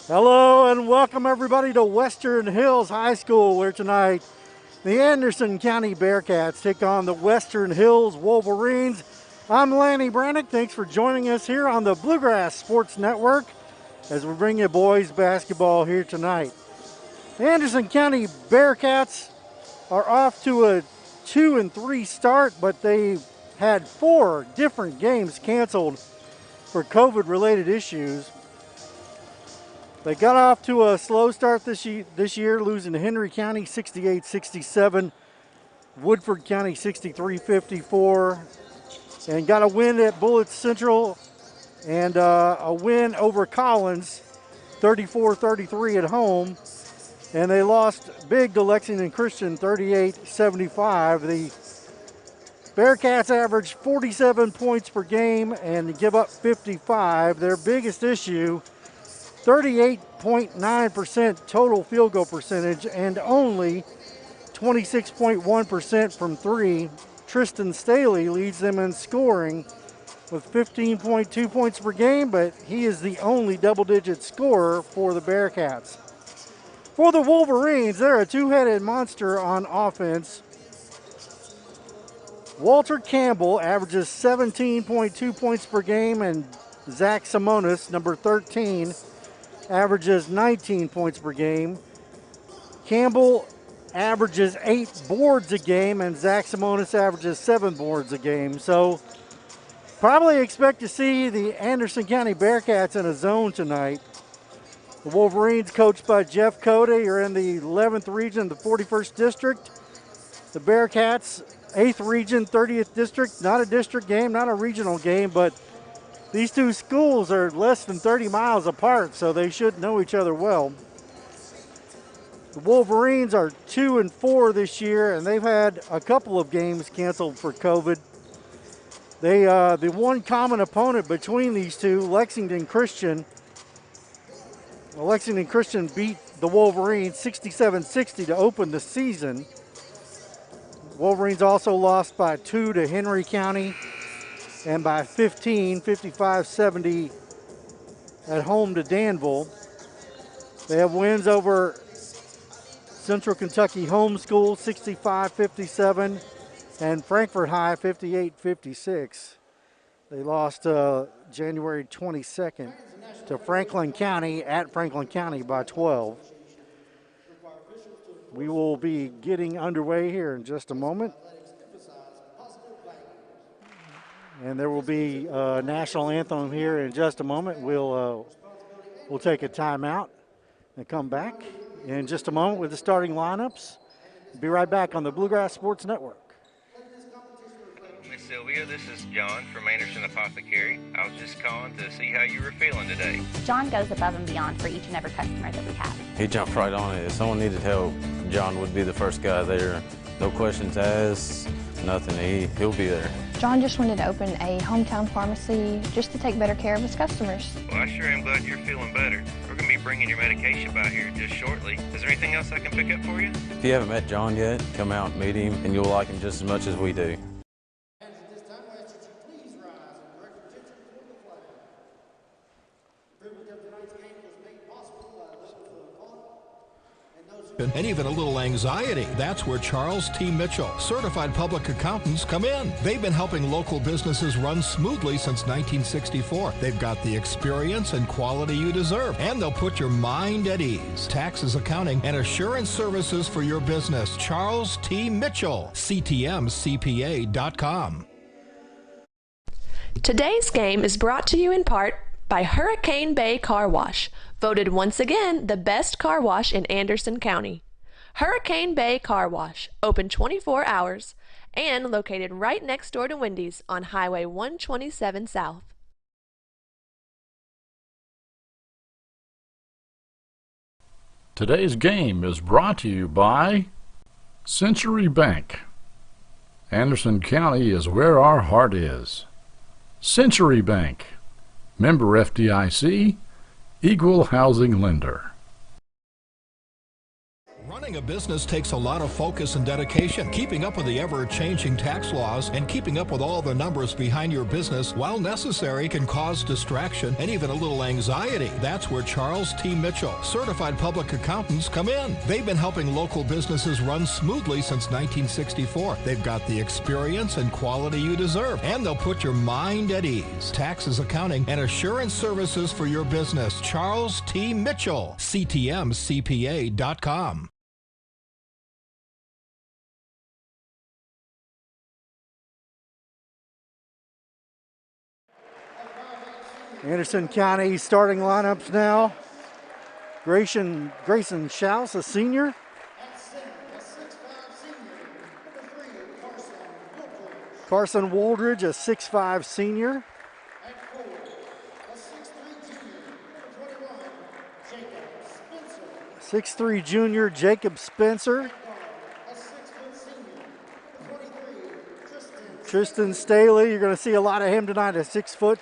Hello and welcome everybody to Western Hills High School, where tonight the Anderson County Bearcats take on the Western Hills Wolverines. I'm Lanny Brannick. Thanks for joining us here on the Bluegrass Sports Network as we bring you boys basketball here tonight. The Anderson County Bearcats are off to a 2-3 start, but they had 4 different games canceled for COVID-related issues. They got off to a slow start this year, losing to Henry County 68-67, Woodford County 63-54, and got a win at Bullitt Central and a win over Collins 34-33 at home. And they lost big to Lexington Christian 38-75. The Bearcats average 47 points per game and give up 55. Their biggest issue, 38.9% total field goal percentage and only 26.1% from three. Tristan Staley leads them in scoring with 15.2 points per game, but he is the only double-digit scorer for the Bearcats. For the Wolverines, they're a two-headed monster on offense. Walter Campbell averages 17.2 points per game, and Zach Simonis, number 13, averages 19 points per game. Campbell averages 8 boards a game, and Zach Simonis averages 7 boards a game. So probably expect to see the Anderson County Bearcats in a zone tonight. The Wolverines, coached by Jeff Cody, are in the 11th region, the 41st district. The Bearcats, 8th region, 30th district. Not a district game, not a regional game, but these two schools are less than 30 miles apart, so they should know each other well. The Wolverines are 2-4 this year, and they've had a couple of games canceled for COVID. The one common opponent between these two, Lexington Christian beat the Wolverines 67-60 to open the season. Wolverines also lost by 2 to Henry County and by 15, 55-70 at home to Danville. They have wins over Central Kentucky Homeschool 65-57 and Frankfort High 58-56. They lost January 22nd to Franklin County at Franklin County by 12. We will be getting underway here in just a moment. And there will be a national anthem here in just a moment. We'll take a timeout and come back in just a moment with the starting lineups. Be right back on the Bluegrass Sports Network. Miss Sylvia, this is John from Anderson Apothecary. I was just calling to see how you were feeling today. John goes above and beyond for each and every customer that we have. He jumped right on it. If someone needed help, John would be the first guy there. No questions asked, nothing. He'll be there. John just wanted to open a hometown pharmacy just to take better care of his customers. Well, I sure am glad you're feeling better. We're going to be bringing your medication by here just shortly. Is there anything else I can pick up for you? If you haven't met John yet, come out and meet him, and you'll like him just as much as we do. And even a little anxiety. That's where Charles T. Mitchell, certified public accountants, come in. They've been helping local businesses run smoothly since 1964. They've got the experience and quality you deserve, and they'll put your mind at ease. Taxes, accounting, and assurance services for your business. Charles T. Mitchell, CTMCPA.com. Today's game is brought to you in part by Hurricane Bay Car Wash, voted once again the best car wash in Anderson County. Hurricane Bay Car Wash, open 24 hours and located right next door to Wendy's on Highway 127 South. Today's game is brought to you by Century Bank. Anderson County is where our heart is. Century Bank, member FDIC, equal housing lender. Running a business takes a lot of focus and dedication. Keeping up with the ever-changing tax laws and keeping up with all the numbers behind your business, while necessary, can cause distraction and even a little anxiety. That's where Charles T. Mitchell, certified public accountants, come in. They've been helping local businesses run smoothly since 1964. They've got the experience and quality you deserve, and they'll put your mind at ease. Taxes, accounting, and assurance services for your business. Charles T. Mitchell, CTMCPA.com. Anderson County starting lineups now. Grayson Schaus, a senior. Carson Wooldridge, a 6'5" senior. 6'3" junior Jacob Spencer. Tristan Staley, you're going to see a lot of him tonight, a 6 foot.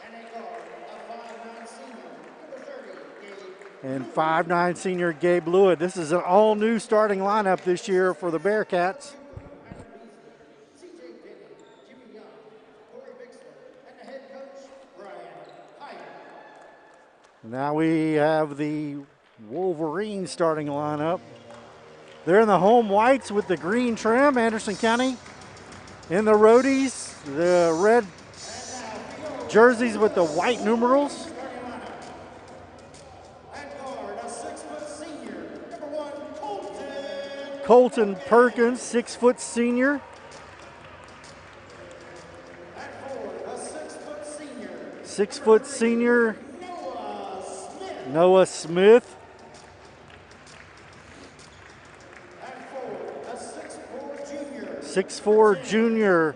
And 5'9" senior Gabe Lewitt. This is an all-new starting lineup this year for the Bearcats. Now we have the Wolverines starting lineup. They're in the home whites with the green trim, Anderson County. In the roadies, the red jerseys with the white numerals. Colton Perkins, 6 foot senior. Six foot senior Noah Smith. Six-four junior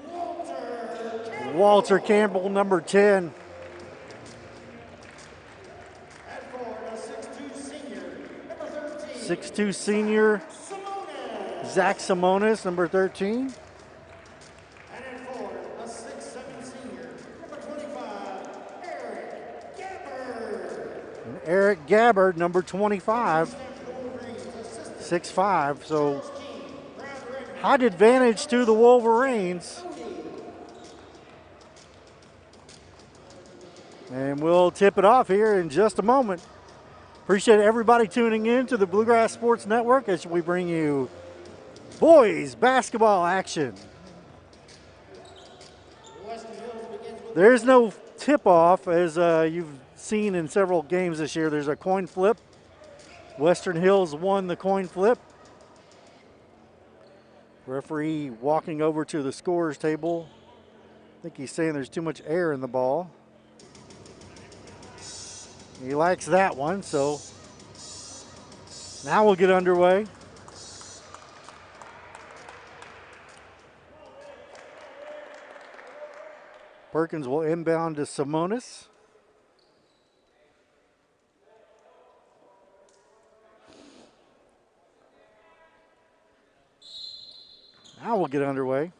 Walter Campbell, number 10. Six-two senior Zach Simonis, number 13. And Eric Gabbard, number 25. 6'5", so height advantage to the Wolverines. And we'll tip it off here in just a moment. Appreciate everybody tuning in to the Bluegrass Sports Network as we bring you boys basketball action. There's no tip-off, as you've seen in several games this year. There's a coin flip. Western Hills won the coin flip. Referee walking over to the scorer's table. I think he's saying there's too much air in the ball. He likes that one, so now we'll get underway. Perkins will inbound to Simonis. Now we'll get underway.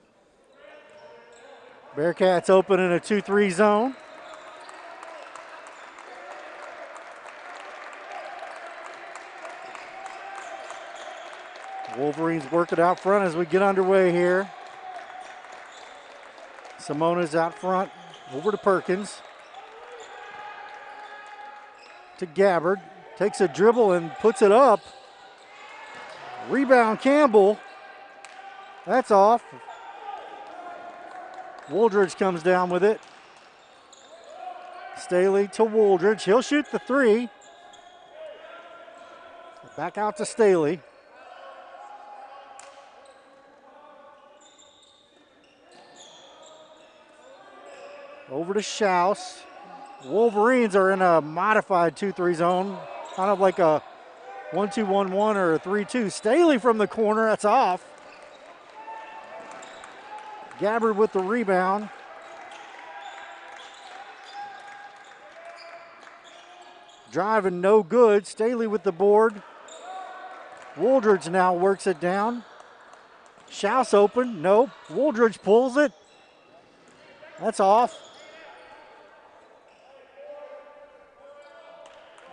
Bearcats open in a 2-3 zone. Wolverines work it out front as we get underway here. Simonis out front, over to Perkins. To Gabbard, takes a dribble and puts it up. Rebound Campbell. That's off. Wooldridge comes down with it. Staley to Wooldridge. He'll shoot the three. Back out to Staley. Over to Schaus. Wolverines are in a modified 2-3 zone, kind of like a 1-2-1-1 or a 3-2. Staley from the corner, that's off. Gabbard with the rebound. Driving no good. Staley with the board. Wooldridge now works it down. Schaus open, nope. Wooldridge pulls it. That's off.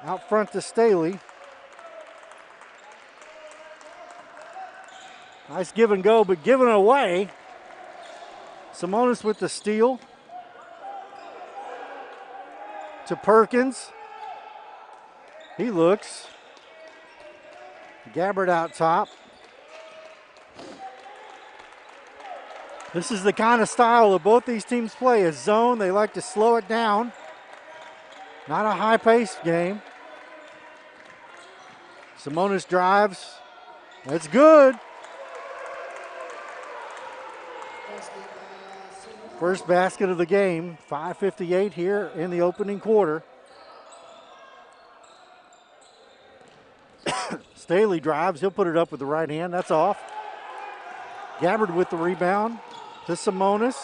Out front to Staley. Nice give and go, but given away. Simonis with the steal. To Perkins. He looks. Gabbard out top. This is the kind of style that both these teams play. A zone, they like to slow it down. Not a high-paced game. Simonis drives. That's good. First basket of the game. 5:58 here in the opening quarter. Staley drives. He'll put it up with the right hand. That's off. Gabbard with the rebound to Simonis.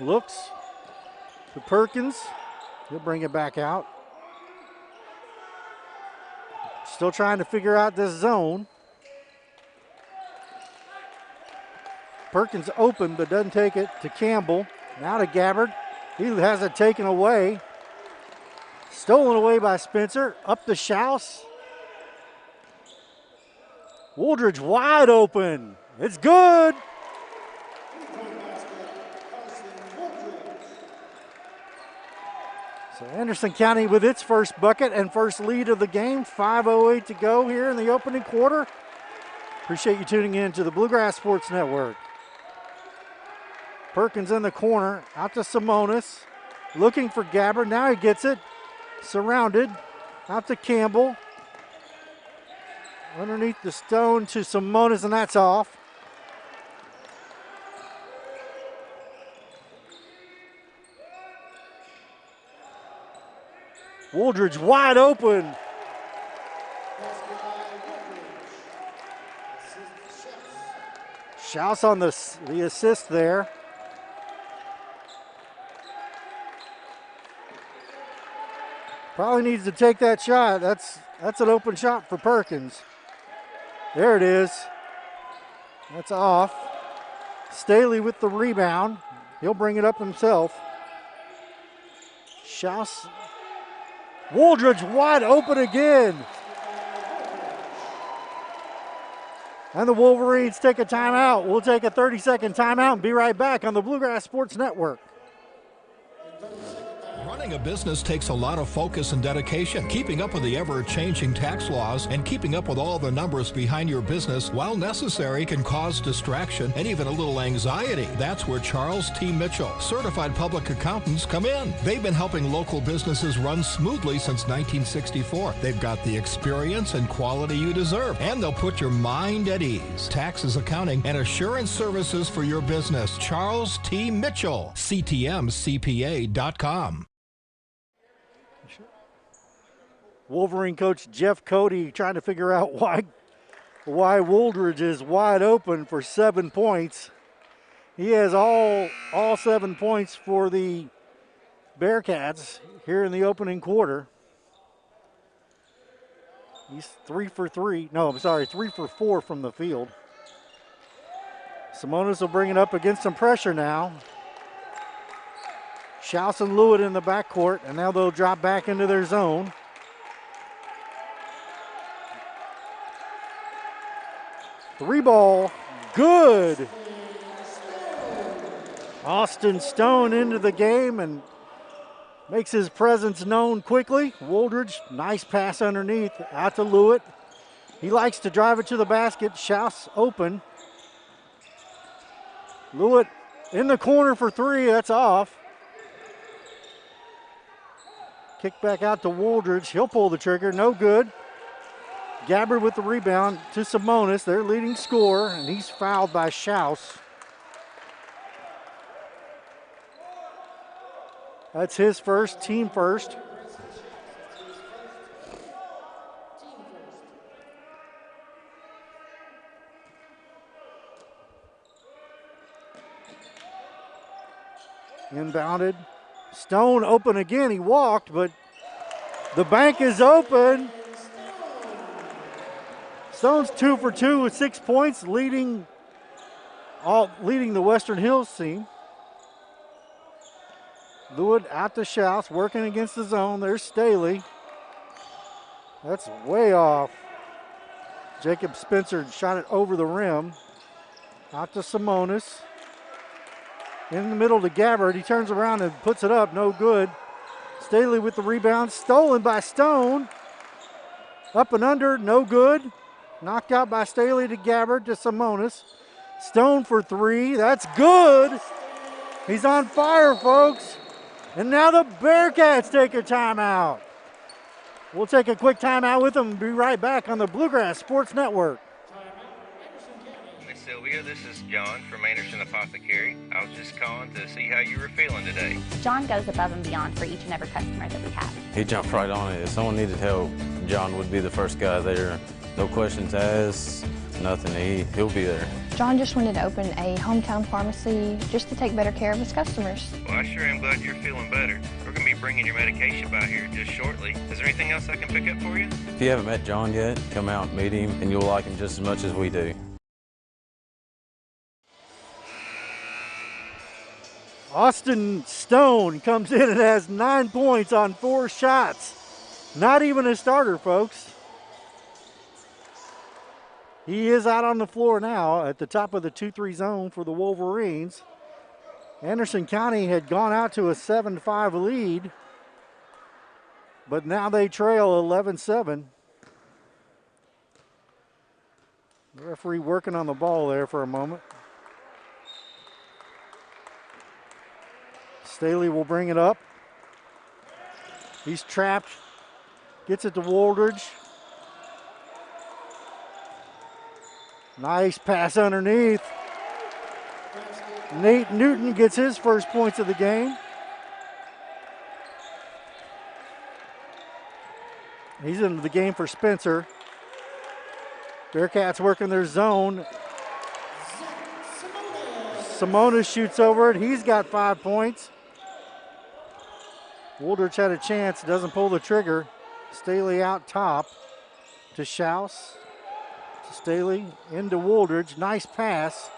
Looks to Perkins. He'll bring it back out. Still trying to figure out this zone. Perkins open, but doesn't take it to Campbell. Now to Gabbard. He has it taken away. Stolen away by Spencer. Up to Schaus. Wooldridge wide open. It's good. So Anderson County with its first bucket and first lead of the game. 5:08 to go here in the opening quarter. Appreciate you tuning in to the Bluegrass Sports Network. Perkins in the corner, out to Simonis. Looking for Gabbard, now he gets it. Surrounded, out to Campbell. Underneath the stone to Simonis, and that's off. Wooldridge wide open. Schaus on the assist there. Probably needs to take that shot. That's an open shot for Perkins. There it is. That's off. Staley with the rebound. He'll bring it up himself. Schaus. Wooldridge wide open again. And the Wolverines take a timeout. We'll take a 30-second timeout and be right back on the Bluegrass Sports Network. Running a business takes a lot of focus and dedication. Keeping up with the ever-changing tax laws and keeping up with all the numbers behind your business, while necessary, can cause distraction and even a little anxiety. That's where Charles T. Mitchell, certified public accountants, come in. They've been helping local businesses run smoothly since 1964. They've got the experience and quality you deserve, and they'll put your mind at ease. Taxes, accounting, and assurance services for your business. Charles T. Mitchell, CTMCPA.com. Wolverine coach Jeff Cody trying to figure out why Wooldridge is wide open for 7 points. He has all 7 points for the Bearcats here in the opening quarter. He's 3 for 4 from the field. Simonis will bring it up against some pressure now. Schaus and Lewitt in the backcourt, and now they'll drop back into their zone. Three ball, good. Austin Stone into the game and makes his presence known quickly. Wooldridge, nice pass underneath, out to Lewitt. He likes to drive it to the basket. Schaus open. Lewitt in the corner for three, that's off. Kick back out to Wooldridge. He'll pull the trigger, no good. Gabbard with the rebound to Simonis, their leading scorer, and he's fouled by Schaus. That's his first, team first. Inbounded. Stone open again. He walked, but the bank is open. Stone's 2 for 2 with 6 points, leading the Western Hills team. Lewitt out to Schaus, working against the zone. There's Staley. That's way off. Jacob Spencer shot it over the rim. Out to Simonis. In the middle to Gabbard. He turns around and puts it up. No good. Staley with the rebound. Stolen by Stone. Up and under. No good. Knocked out by Staley to Gabbard to Simonis. Stone for three. That's good. He's on fire, folks. And now the Bearcats take a timeout. We'll take a quick timeout with them and be right back on the Bluegrass Sports Network. Miss Sylvia, this is John from Anderson Apothecary. I was just calling to see how you were feeling today. John goes above and beyond for each and every customer that we have. He jumped right on it. If someone needed help, John would be the first guy there. No questions asked, nothing. He'll be there. John just wanted to open a hometown pharmacy just to take better care of his customers. Well, I sure am glad you're feeling better. We're going to be bringing your medication by here just shortly. Is there anything else I can pick up for you? If you haven't met John yet, come out and meet him, and you'll like him just as much as we do. Austin Stone comes in and has 9 points on 4 shots. Not even a starter, folks. He is out on the floor now at the top of the 2-3 zone for the Wolverines. Anderson County had gone out to a 7-5 lead, but now they trail 11-7. The referee working on the ball there for a moment. Staley will bring it up. He's trapped. Gets it to Woldridge. Nice pass underneath. Nate Newton gets his first points of the game. He's into the game for Spencer. Bearcats working their zone. Simonis shoots over it. He's got 5 points. Woldridge had a chance, doesn't pull the trigger. Staley out top to Schaus. Staley into Woldridge. Nice pass.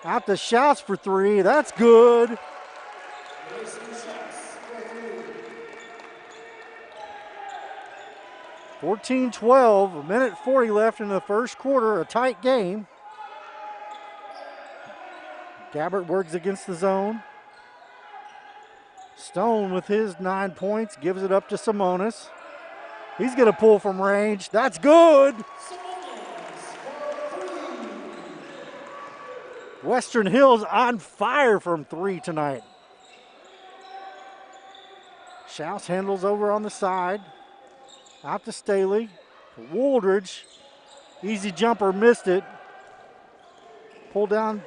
Out to Schaus for three. That's good. (14-12), a minute 40 left in the first quarter. A tight game. Gabbard works against the zone. Stone with his 9 points gives it up to Simonis. He's going to pull from range. That's good. Western Hills on fire from three tonight. Schaus handles over on the side. Out to Staley. Woldridge. Easy jumper, missed it. Pull down.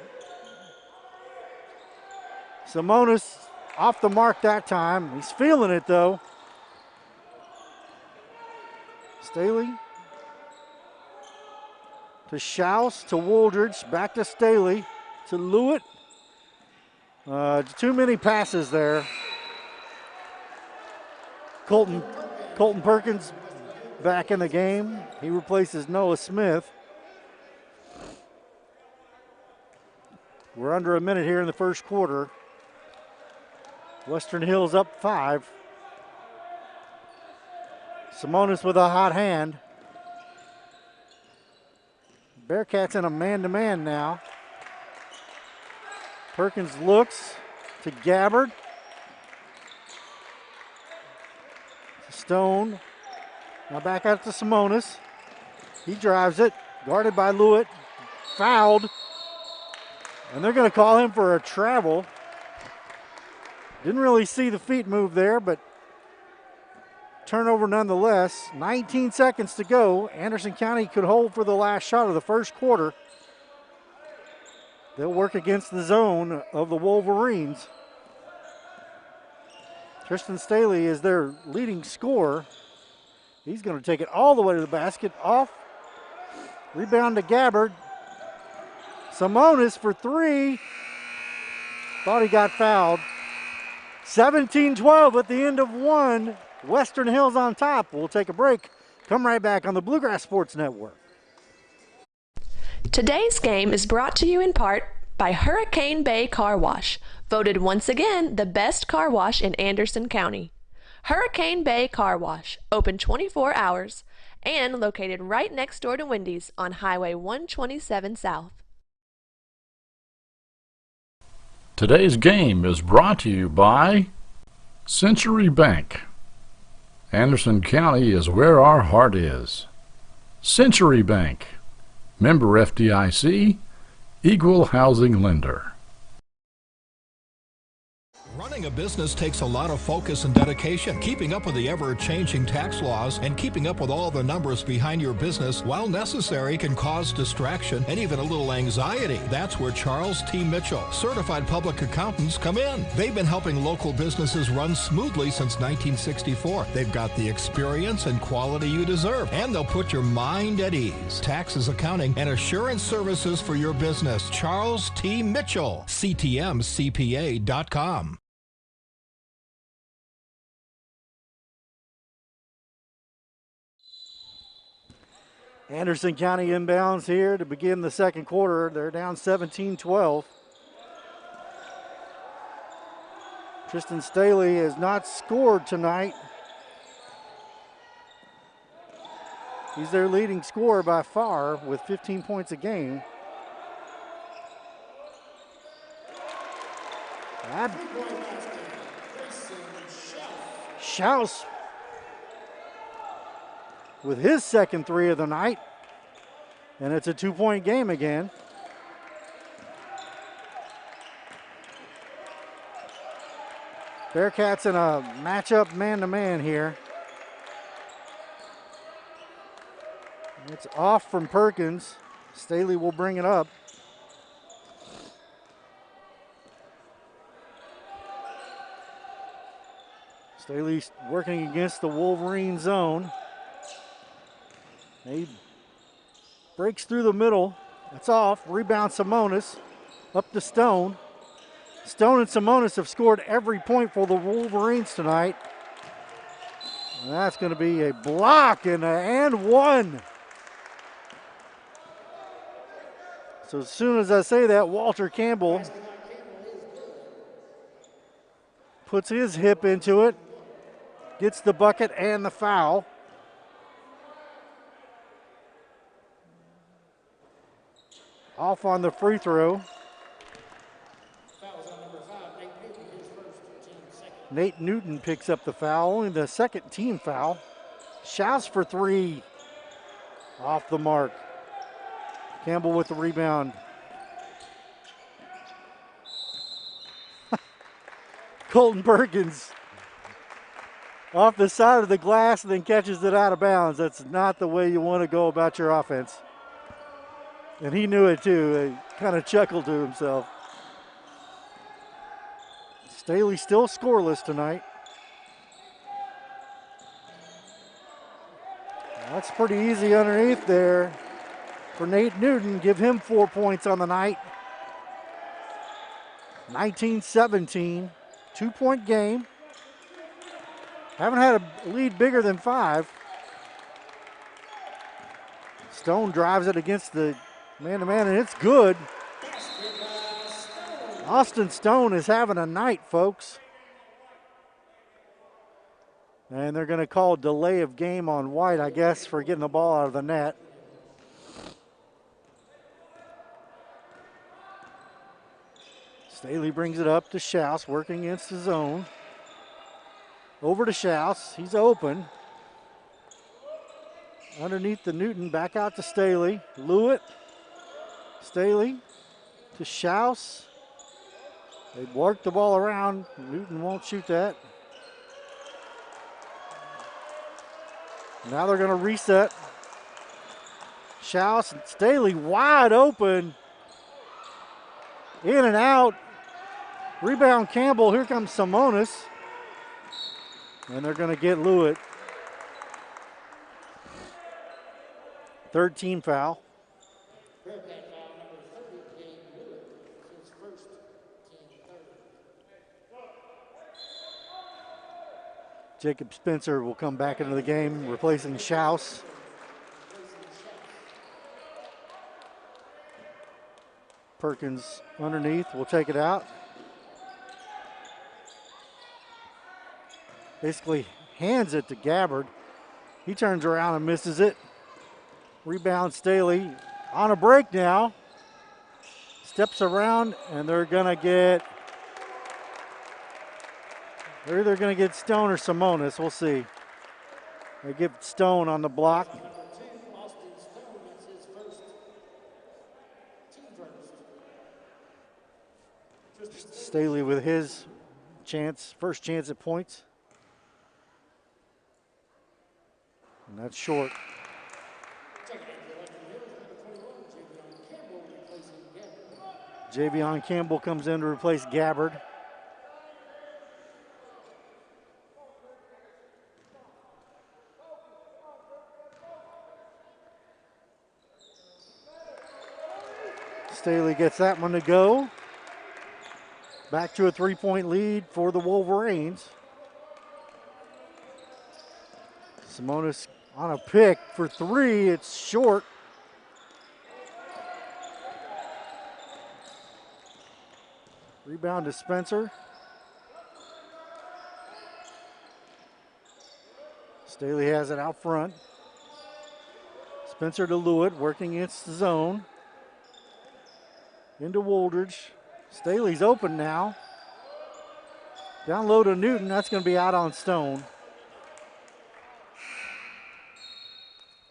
Simonis off the mark that time. He's feeling it though. Staley to Schaus, to Woldridge, back to Staley, to Lewitt. Too many passes there. Colton Perkins back in the game. He replaces Noah Smith. We're under a minute here in the first quarter. Western Hills up 5. Simonis with a hot hand. Bearcats in a man-to-man now. Perkins looks to Gabbard. Stone. Now back out to Simonis. He drives it. Guarded by Lewitt. Fouled. And they're going to call him for a travel. Didn't really see the feet move there, but turnover nonetheless. 19 seconds to go. Anderson County could hold for the last shot of the first quarter. They'll work against the zone of the Wolverines. Tristan Staley is their leading scorer. He's going to take it all the way to the basket. Off. Rebound to Gabbard. Simonis for three. Thought he got fouled. 17-12 at the end of one. Western Hills on top. We'll take a break. Come right back on the Bluegrass Sports Network. Today's game is brought to you in part by Hurricane Bay Car Wash, voted once again the best car wash in Anderson County. Hurricane Bay Car Wash, open 24 hours, and located right next door to Wendy's on Highway 127 South. Today's game is brought to you by Century Bank. Anderson County is where our heart is. Century Bank, member FDIC, equal housing lender. Running a business takes a lot of focus and dedication. Keeping up with the ever-changing tax laws and keeping up with all the numbers behind your business, while necessary, can cause distraction and even a little anxiety. That's where Charles T. Mitchell, certified public accountants, come in. They've been helping local businesses run smoothly since 1964. They've got the experience and quality you deserve, and they'll put your mind at ease. Taxes, accounting, and assurance services for your business. Charles T. Mitchell, CTMCPA.com. Anderson County inbounds here to begin the second quarter. They're down 17-12. Tristan Staley has not scored tonight. He's their leading scorer by far with 15 points a game. Schaus with his second three of the night, and it's a 2-point game again. Bearcats in a matchup man-to-man here. It's off from Perkins. Staley will bring it up. Staley's working against the Wolverine zone. He breaks through the middle. That's off. Rebound Simonis. Up to Stone. Stone and Simonis have scored every point for the Wolverines tonight. And that's going to be a block and one. So as soon as I say that, Walter Campbell puts his hip into it, gets the bucket and the foul. Off on the free throw. Nate Newton picks up the foul, only the second team foul. Schaus for three. Off the mark. Campbell with the rebound. Colton Perkins off the side of the glass and then catches it out of bounds. That's not the way you want to go about your offense. And he knew it too. He kind of chuckled to himself. Staley still scoreless tonight. That's pretty easy underneath there for Nate Newton. Give him 4 points on the night. 19-17, 2-point game. Haven't had a lead bigger than 5. Stone drives it against the man-to-man, and it's good. Austin Stone is having a night, folks. And they're going to call delay of game on White, I guess, for getting the ball out of the net. Staley brings it up to Schaus, working against the zone. Over to Schaus. He's open. Underneath the Newton, back out to Staley. Lewitt. Staley to Schaus. They work the ball around. Newton won't shoot that. Now they're going to reset. Schaus and Staley wide open. In and out. Rebound Campbell. Here comes Simonis. And they're going to get Lewitt. Third team foul. Jacob Spencer will come back into the game, replacing Schaus. Perkins underneath will take it out. basically hands it to Gabbard. He turns around and misses it. Rebound Staley on a break now. Steps around, and they're either going to get Stone or Simonis. We'll see. They give Stone on the block. Staley with his first chance at points. And that's short. Javion Campbell comes in to replace Gabbard. Staley gets that one to go. Back to a 3-point lead for the Wolverines. Simonis on a pick for three. It's short. Rebound to Spencer. Staley has it out front. Spencer to Lewitt, working against the zone. Into Wooldridge. Staley's open now. Down low to Newton. That's going to be out on Stone.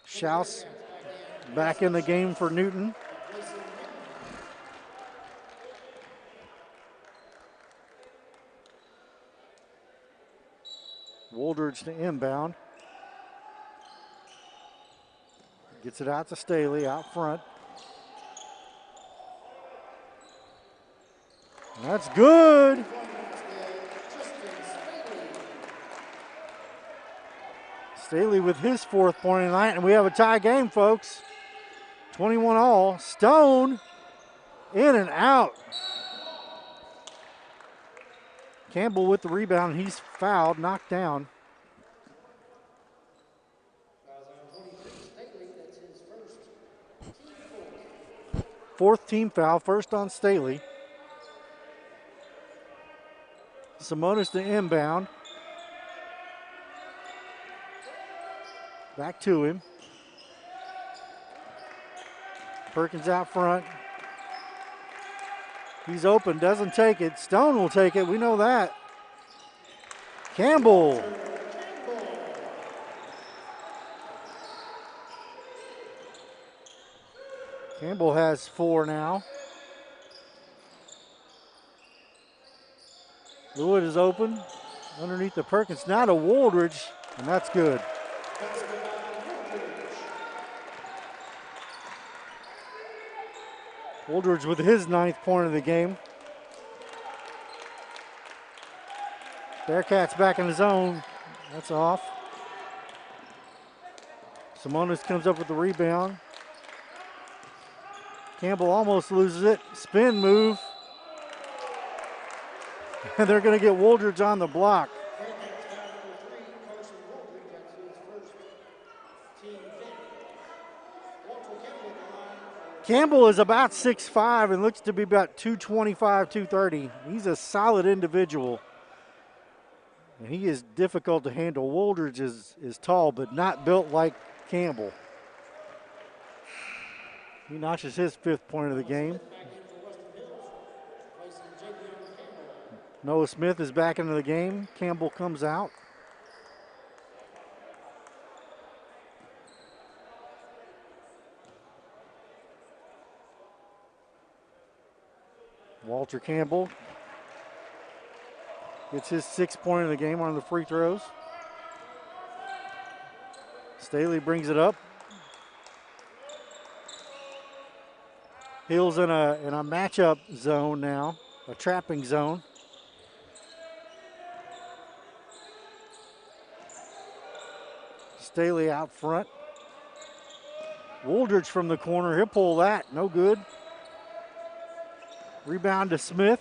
Schaus back in the game for Newton. Wooldridge to inbound. Gets it out to Staley out front. That's good. Staley with his fourth point of the night, and we have a tie game, folks. 21 all. Stone in and out. Campbell with the rebound. He's fouled, knocked down. Fourth team foul, first on Staley. Simonis to inbound. Back to him. Perkins out front. He's open, doesn't take it. Stone will take it, we know that. Campbell. Campbell has 4 now. Lewitt is open underneath the Perkins. Now to Wooldridge, and that's good. Wooldridge with his 9th point of the game. Bearcats back in the zone. That's off. Simonis comes up with the rebound. Campbell almost loses it. Spin move. And they're going to get Wooldridge on the block. Campbell is about 6'5" and looks to be about 225, 230. He's a solid individual. And he is difficult to handle. Wooldridge is tall, but not built like Campbell. He notches his 5th point of the game. Noah Smith is back into the game. Campbell comes out. Walter Campbell gets his 6th point of the game on the free throws. Staley brings it up. Hills in a matchup zone now, a trapping zone. Staley out front. Wooldridge from the corner, he'll pull that, no good. Rebound to Smith.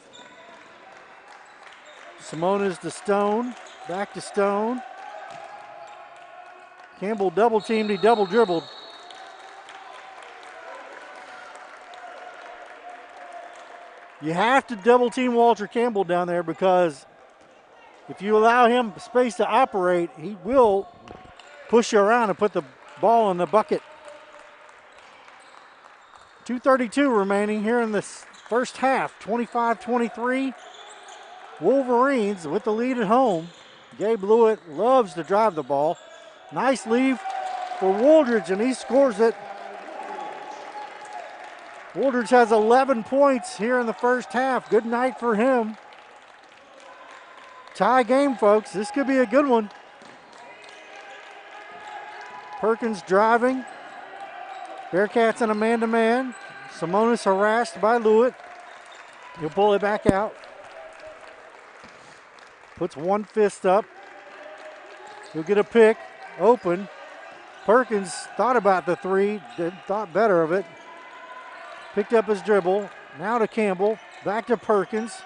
Simonis to Stone, back to Stone. Campbell double teamed, he double dribbled. You have to double team Walter Campbell down there because If you allow him space to operate, he will push you around and put the ball in the bucket. 2:32 remaining here in this first half. 25-23. Wolverines with the lead at home. Gabe Lewitt loves to drive the ball. Nice lead for Wooldridge, and he scores it. Wooldridge has 11 points here in the first half. Good night for him. Tie game, folks. This could be a good one. Perkins driving. Bearcats in a man-to-man. Simonis harassed by Lewitt. He'll pull it back out. Puts one fist up. He'll get a pick. Open. Perkins thought about the three. Thought better of it. Picked up his dribble. Now to Campbell. Back to Perkins.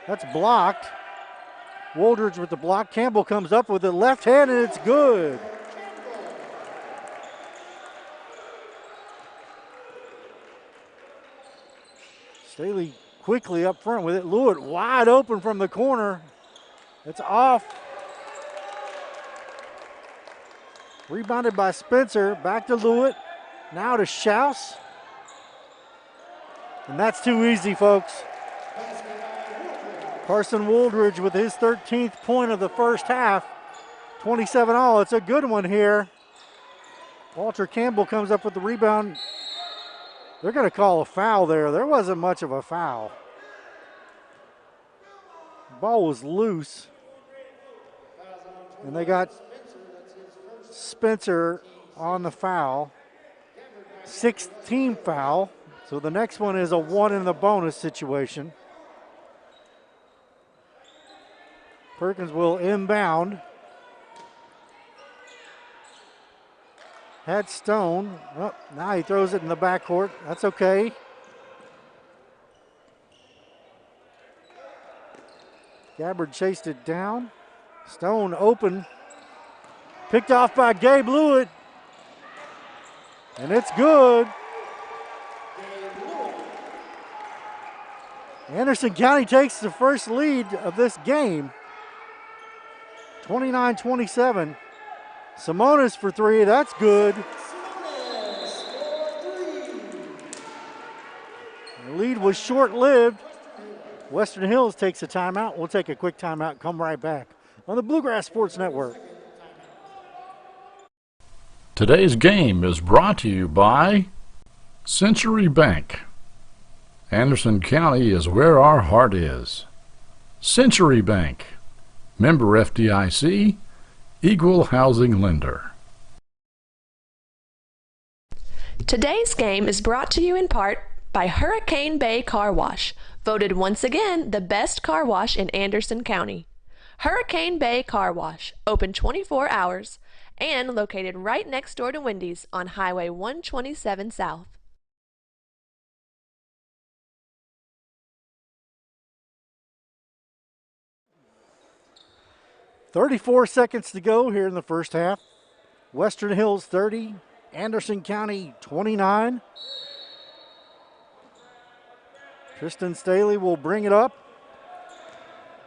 That's blocked. Wooldridge with the block. Campbell comes up with the left hand, and it's good. Staley quickly up front with it. Lewitt wide open from the corner. It's off. Rebounded by Spencer. Back to Lewitt. Now to Schaus. And that's too easy, folks. Carson Wooldridge with his 13th point of the first half. 27-all. It's a good one here. Walter Campbell comes up with the rebound. They're going to call a foul there. There wasn't much of a foul. The ball was loose. And they got Spencer on the foul. 6th-team foul. So the next one is a one in the bonus situation. Perkins will inbound. Had Stone. Oh, now he throws it in the backcourt. That's okay. Gabbard chased it down. Stone open. Picked off by Gabe Lewitt. And it's good. Anderson County takes the first lead of this game. 29-27. Simonis for three, that's good. The lead was short-lived. Western Hills takes a timeout. We'll take a quick timeout, come right back on the Bluegrass Sports Network. Today's game is brought to you by Century Bank. Anderson County is where our heart is. Century Bank. Member FDIC, Equal Housing Lender. Today's game is brought to you in part by Hurricane Bay Car Wash, voted once again the best car wash in Anderson County. Hurricane Bay Car Wash, open 24 hours and located right next door to Wendy's on Highway 127 South. .34 seconds to go here in the first half. Western Hills 30, Anderson County 29. Tristan Staley will bring it up.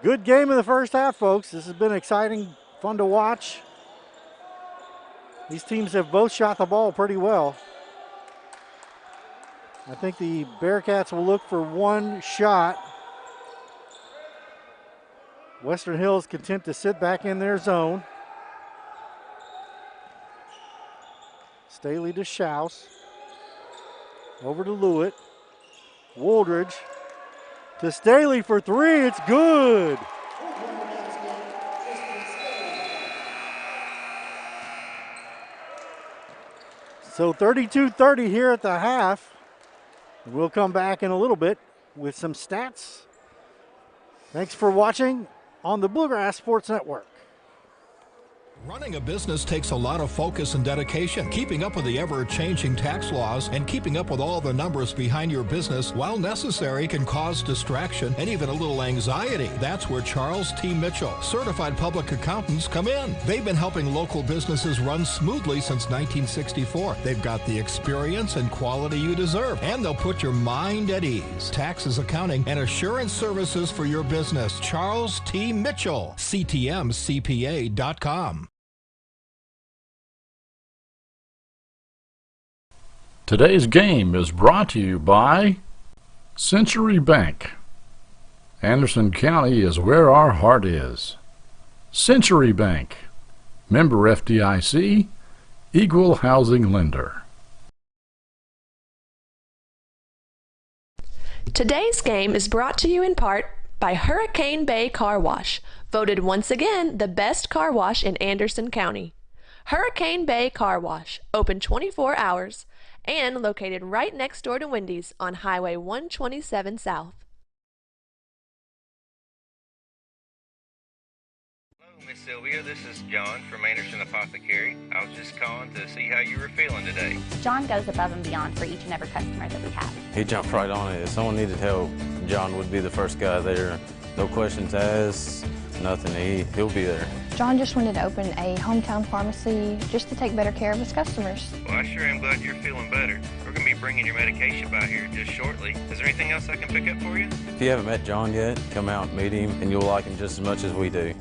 Good game in the first half, folks. This has been exciting, fun to watch. These teams have both shot the ball pretty well. I think the Bearcats will look for one shot. Western Hills content to sit back in their zone. Staley to Schaus. Over to Lewitt. Wooldridge to Staley for three. It's good. So 32-30 here at the half. We'll come back in a little bit with some stats. Thanks for watching on the Bluegrass Sports Network. Running a business takes a lot of focus and dedication. Keeping up with the ever-changing tax laws and keeping up with all the numbers behind your business, while necessary, can cause distraction and even a little anxiety. That's where Charles T. Mitchell, certified public accountants, come in. They've been helping local businesses run smoothly since 1964. They've got the experience and quality you deserve, and they'll put your mind at ease. Taxes, accounting, and assurance services for your business. Charles T. Mitchell, CTMCPA.com. Today's game is brought to you by Century Bank. Anderson County is where our heart is. Century Bank, member FDIC, equal housing lender. Today's game is brought to you in part by Hurricane Bay Car Wash, voted once again the best car wash in Anderson County. Hurricane Bay Car Wash, open 24 hours, and located right next door to Wendy's on Highway 127 South. Hello, Miss Sylvia. This is John from Anderson Apothecary. I was just calling to see how you were feeling today. John goes above and beyond for each and every customer that we have. He jumped right on it. If someone needed help, John would be the first guy there. No questions asked, nothing. He'll be there. John just wanted to open a hometown pharmacy just to take better care of his customers. Well, I sure am glad you're feeling better. We're going to be bringing your medication by here just shortly. Is there anything else I can pick up for you? If you haven't met John yet, come out and meet him, and you'll like him just as much as we do.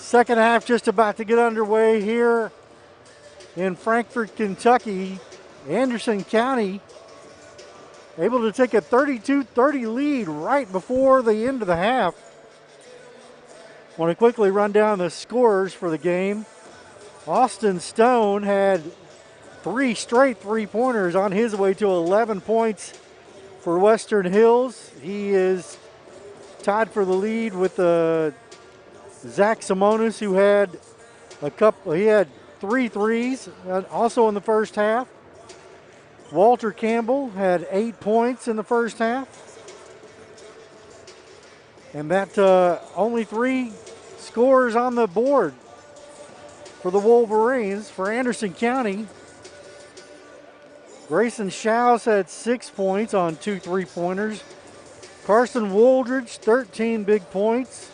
Second half just about to get underway here in Frankfort, Kentucky. Anderson County able to take a 32-30 lead right before the end of the half. Want to quickly run down the scores for the game. Austin Stone had 3 straight three-pointers on his way to 11 points for Western Hills. He is tied for the lead with Zach Simonis, who had he had 3 threes also in the first half. Walter Campbell had 8 points in the first half. And that only 3 scores on the board for the Wolverines. For Anderson County, Grayson Schaus had 6 points on 2 3-pointers. Carson Wooldridge, 13 big points.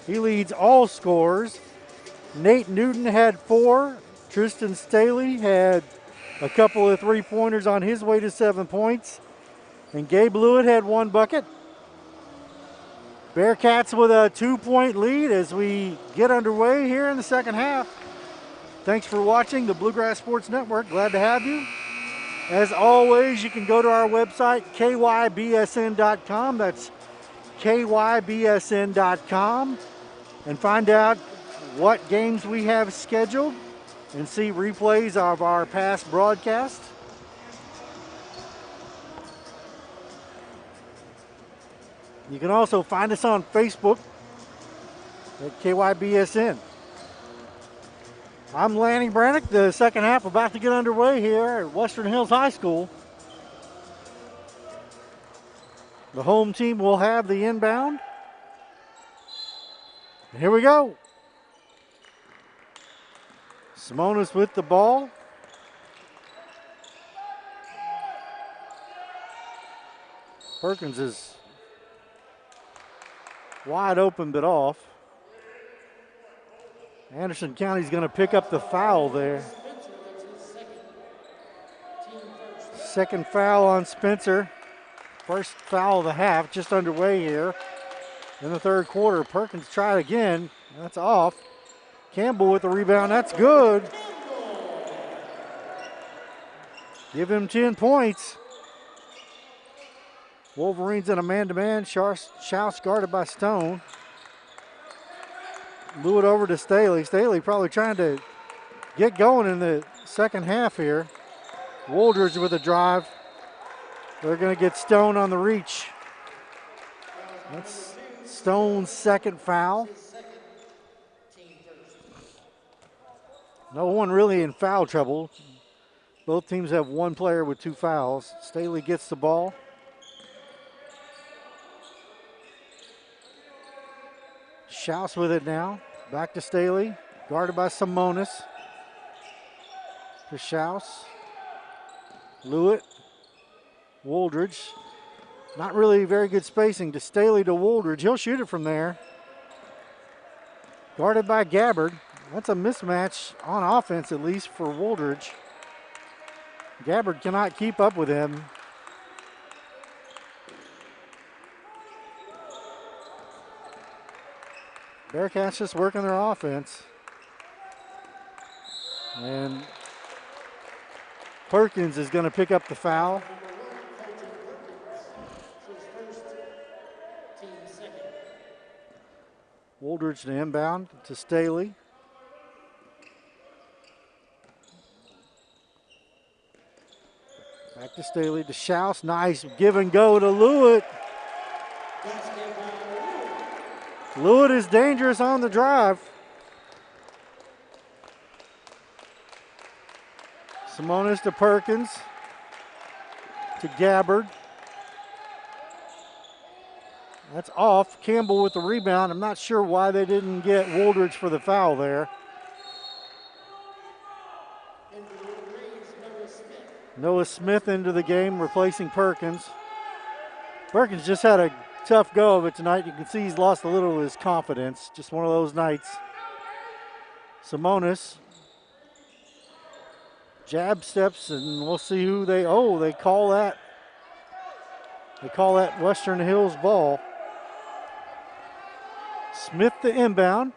He leads all scorers. Nate Newton had 4. Tristan Staley had a couple of 3-pointers on his way to 7 points. And Gabe Lewitt had 1 bucket. Bearcats with a 2-point lead as we get underway here in the second half. Thanks for watching the Bluegrass Sports Network. Glad to have you. As always, you can go to our website, kybsn.com. That's kybsn.com. And find out what games we have scheduled and see replays of our past broadcasts. You can also find us on Facebook at KYBSN. I'm Lanny Brannick. The second half about to get underway here at Western Hills High School. The home team will have the inbound. And here we go. Simonis with the ball. Perkins is wide open but off. Anderson County's going to pick up the foul there. Second foul on Spencer. First foul of the half, just underway here in the third quarter. Perkins tried again. That's off. Campbell with the rebound. That's good. Give him 10 points. Wolverines in a man-to-man. Schaus guarded by Stone. Blew it over to Staley. Staley probably trying to get going in the second half here. Wooldridge with a drive. They're going to get Stone on the reach. That's Stone's second foul. No one really in foul trouble. Both teams have 1 player with 2 fouls. Staley gets the ball. Schaus with it now. Back to Staley. Guarded by Simonis. To Schaus. Lewitt. Wooldridge. Not really very good spacing to Staley to Wooldridge. He'll shoot it from there. Guarded by Gabbard. That's a mismatch on offense, at least for Wooldridge. Gabbard cannot keep up with him. Bearcats just working their offense. And Perkins is going to pick up the foul. Wooldridge to inbound to Staley. Back to Staley to Schaus. Nice give and go to Lewitt. Lewitt is dangerous on the drive. Simonis to Perkins. To Gabbard. That's off. Campbell with the rebound. I'm not sure why they didn't get Wooldridge for the foul there. Noah Smith into the game, replacing Perkins. Perkins just had a tough go of it tonight. You can see he's lost a little of his confidence. Just one of those nights. Simonis. Jab steps, and we'll see who they call that. They call that Western Hills ball. Smith the inbound.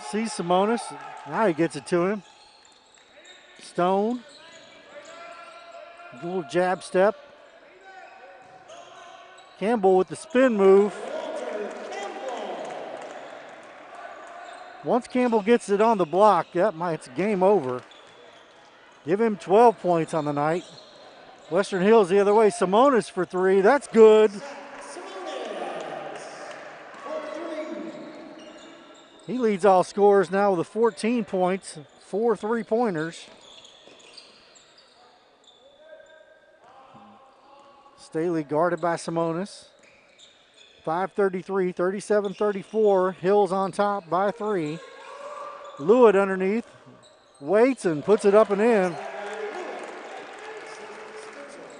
sees Simonis. Now he gets it to him. Stone. Little jab step. Campbell with the spin move. Once Campbell gets it on the block, it's game over. Give him 12 points on the night. Western Hills the other way. Simonis for three. That's good. He leads all scorers now with 14 points, 4 3-pointers. Staley guarded by Simonis. 5:33, 37-34. Hills on top by 3. Lewitt underneath. Waits and puts it up and in.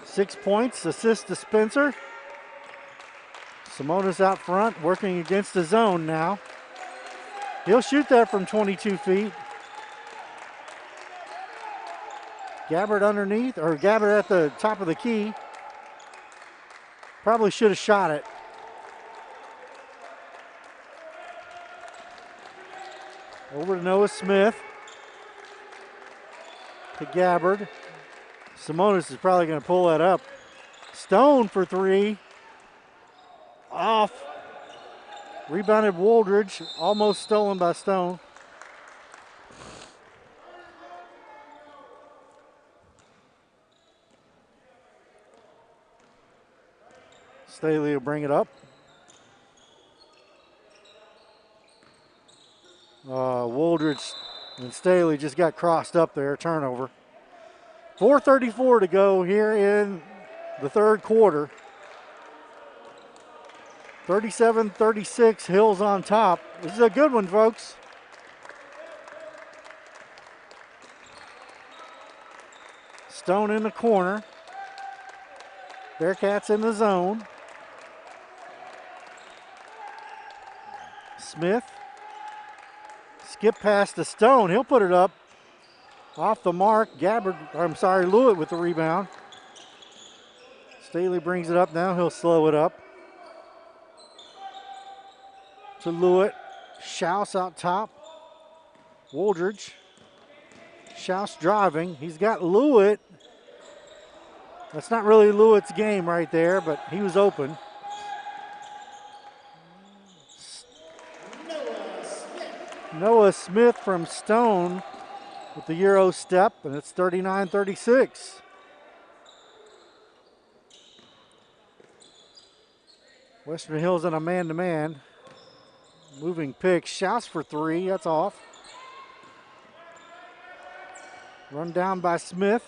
6 points, assist to Spencer. Simonis out front, working against the zone now. He'll shoot that from 22 feet. Gabbard underneath, or Gabbard at the top of the key. Probably should have shot it. Over to Noah Smith. To Gabbard. Simonis is probably going to pull that up. Stone for three. Off. Rebounded Woldridge. Almost stolen by Stone. Staley will bring it up. Woldridge and Staley just got crossed up there. Turnover. 4:34 to go here in the third quarter. 37-36, Hills on top. This is a good one, folks. Stone in the corner. Bearcats in the zone. Smith. Skip pass to Stone. He'll put it up. Off the mark. Lewitt with the rebound. Staley brings it up now. He'll slow it up. To Lewitt. Schaus out top. Woldridge. Schaus driving. He's got Lewitt. That's not really Lewitt's game right there, but he was open. Noah Smith from Stone with the Euro step, and it's 39-36. Western Hills in a man-to-man. Moving pick. Schaus for three. That's off. Run down by Smith.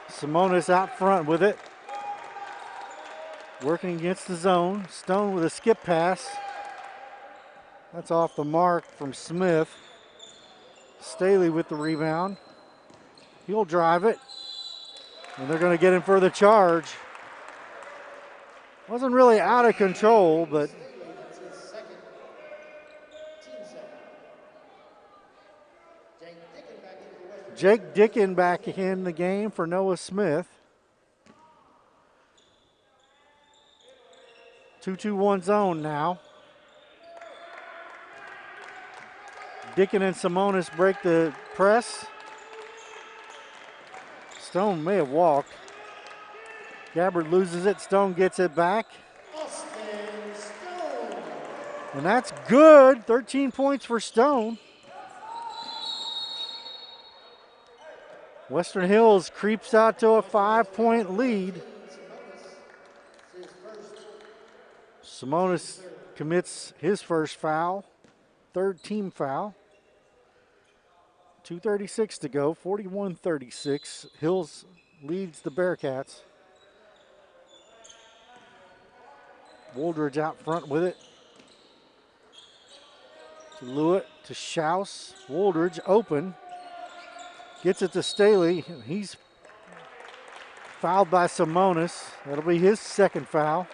Simonis out front with it. Working against the zone. Stone with a skip pass. That's off the mark from Smith. Staley with the rebound. He'll drive it. And they're going to get him for the charge. Wasn't really out of control, but Jake Dickin back in the game for Noah Smith. 2-2-1 zone now. Dickin and Simonis break the press. Stone may have walked. Gabbard loses it. Stone gets it back. And that's good. 13 points for Stone. Western Hills creeps out to a 5-point lead. Simonis commits his first foul, third team foul. 2:36 to go, 41-36. Hills leads the Bearcats. Woldridge out front with it. To Lewitt, to Schaus. Woldridge open. Gets it to Staley. He's fouled by Simonis. That'll be his second foul.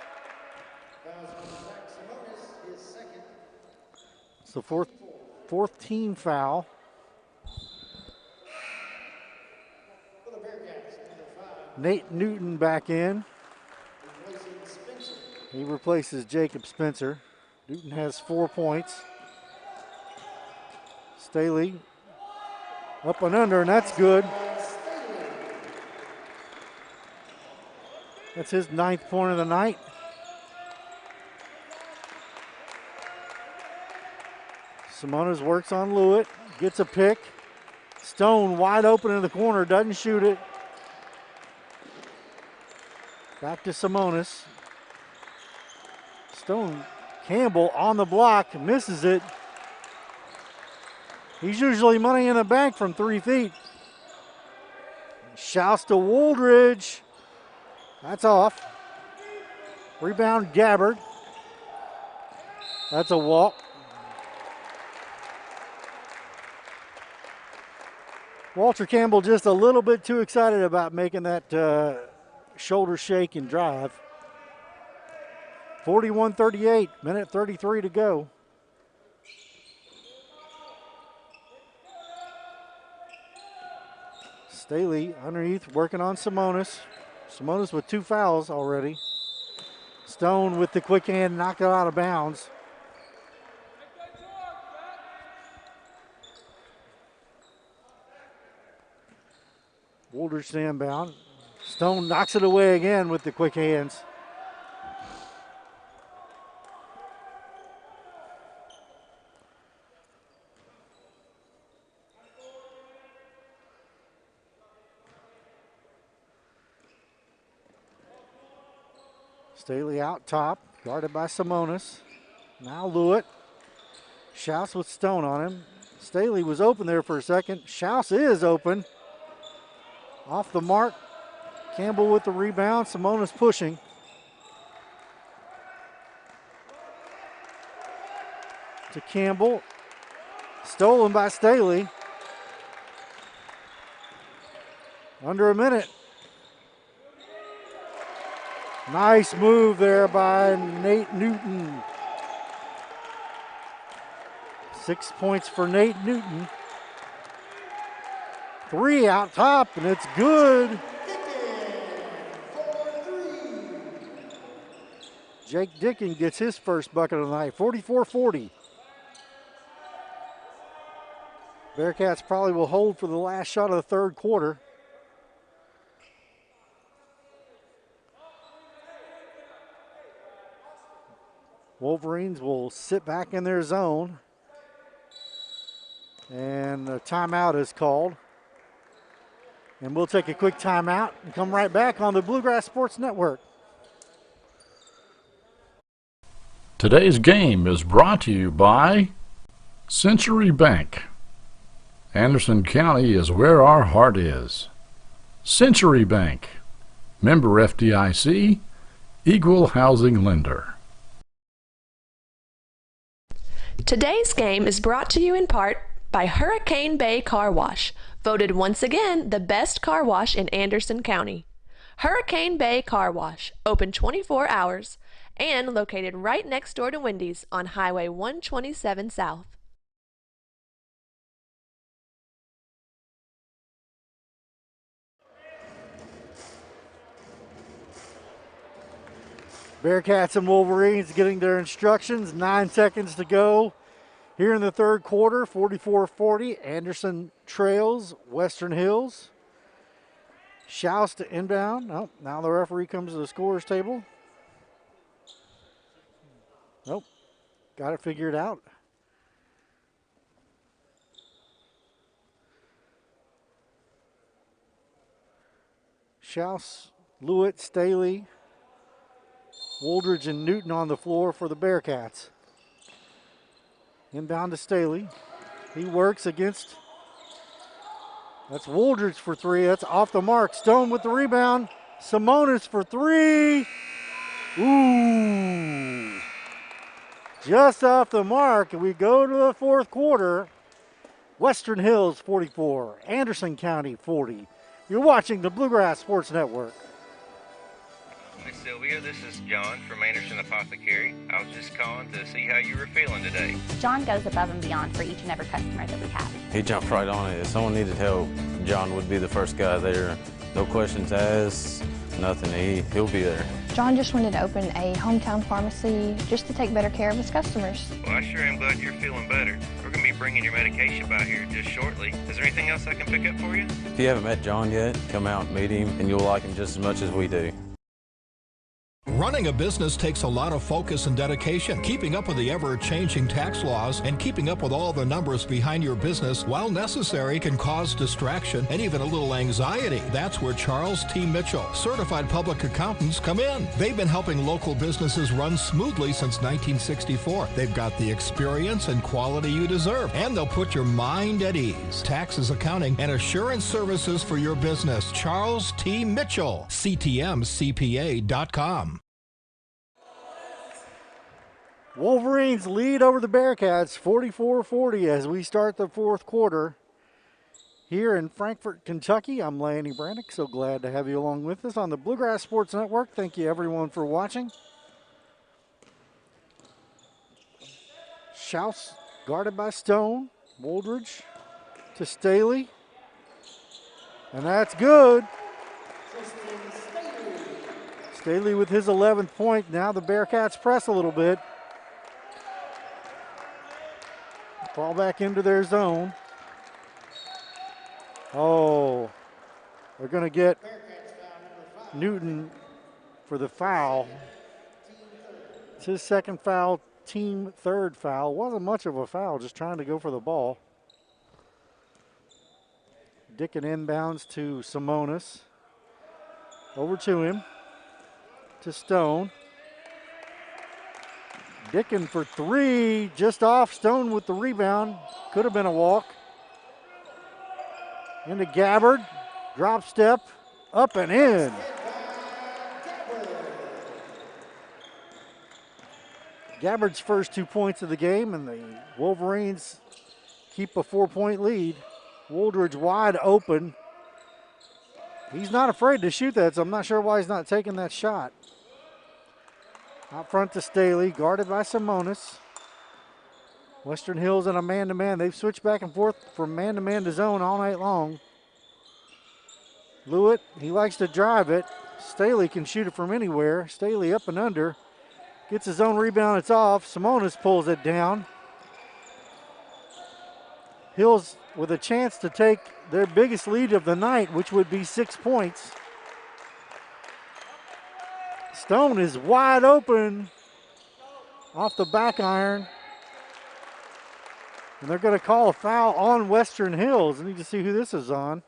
It's the fourth team foul. Nate Newton back in. He replaces Jacob Spencer. Newton has 4 points. Staley up and under, and that's good. That's his 9th point of the night. Simonas works on Lewitt, gets a pick. Stone wide open in the corner, doesn't shoot it. Back to Simonas. Stone, Campbell on the block, misses it. He's usually money in the bank from 3 feet. Shouts to Wooldridge. That's off. Rebound Gabbard. That's a walk. Walter Campbell just a little bit too excited about making that shoulder shake and drive. 41-38, minute 33 to go. Staley underneath working on Simonas. Simonas with 2 fouls already. Stone with the quick hand, knocked it out of bounds. Wooldridge inbound. Stone knocks it away again with the quick hands. Staley out top, guarded by Simonas. Now Lewitt. Schaus with Stone on him. Staley was open there for a second. Schaus is open. Off the mark. Campbell with the rebound. Simonas pushing. To Campbell. Stolen by Staley. Under a minute. Nice move there by Nate Newton. 6 points for Nate Newton. 3 out top, and it's good. Jake Dickin gets his first bucket of the night, 44-40. Bearcats probably will hold for the last shot of the third quarter. Wolverines will sit back in their zone. And a timeout is called. And we'll take a quick timeout and come right back on the Bluegrass Sports Network. Today's game is brought to you by Century Bank. Anderson County is where our heart is. Century Bank, member FDIC, equal housing lender. Today's game is brought to you in part by Hurricane Bay Car Wash, voted once again the best car wash in Anderson County. Hurricane Bay Car Wash, open 24 hours and located right next door to Wendy's on Highway 127 South. Bearcats and Wolverines getting their instructions. 9 seconds to go here in the third quarter. 44-40. Anderson trails Western Hills. Schaus to inbound. Oh, now the referee comes to the scorer's table. Nope. Got it figured out. Schaus, Lewitt, Staley, Wooldridge and Newton on the floor for the Bearcats. Inbound to Staley. He works against, that's Wooldridge for 3. That's off the mark. Stone with the rebound. Simonas for 3. Ooh. Just off the mark. And we go to the fourth quarter. Western Hills 44, Anderson County 40. You're watching the Bluegrass Sports Network. Miss Sylvia, this is John from Anderson Apothecary. I was just calling to see how you were feeling today. John goes above and beyond for each and every customer that we have. He jumped right on it. If someone needed help, John would be the first guy there. no questions asked, nothing. He'll be there. John just wanted to open a hometown pharmacy just to take better care of his customers. Well, I sure am glad you're feeling better. We're going to be bringing your medication by here just shortly. Is there anything else I can pick up for you? If you haven't met John yet, come out and meet him, and you'll like him just as much as we do. Running a business takes a lot of focus and dedication. Keeping up with the ever-changing tax laws and keeping up with all the numbers behind your business, while necessary, can cause distraction and even a little anxiety. That's where Charles T. Mitchell, certified public accountants, come in. They've been helping local businesses run smoothly since 1964. They've got the experience and quality you deserve, and they'll put your mind at ease. Taxes, accounting, and assurance services for your business. Charles T. Mitchell, CTMCPA.com. Wolverines lead over the Bearcats 44-40 as we start the fourth quarter. Here in Frankfort, Kentucky, I'm Lanny Brannick. So glad to have you along with us on the Bluegrass Sports Network. Thank you everyone for watching. Schaus guarded by Stone. Wooldridge to Staley. And that's good. Staley with his 11th point. Now the Bearcats press a little bit. Fall back into their zone. Oh, they're going to get Newton for the foul. It's his second foul, team third foul. Wasn't much of a foul, just trying to go for the ball. Dicken inbounds to Simonis. Over to him, to Stone. Dicken for three, just off. Stone with the rebound. Could have been a walk. Into Gabbard. Drop step. Up and in. Gabbard's first 2 points of the game, and the Wolverines keep a 4-point lead. Wooldridge wide open. He's not afraid to shoot that, so I'm not sure why he's not taking that shot. Out front to Staley, guarded by Simonis. Western Hills in a man-to-man. They've switched back and forth from man-to-man to zone all night long. Lewitt, he likes to drive it. Staley can shoot it from anywhere. Staley up and under. Gets his own rebound, it's off. Simonis pulls it down. Hills with a chance to take their biggest lead of the night, which would be 6 points. Stone is wide open off the back iron. And they're going to call a foul on Western Hills. I need to see who this is on.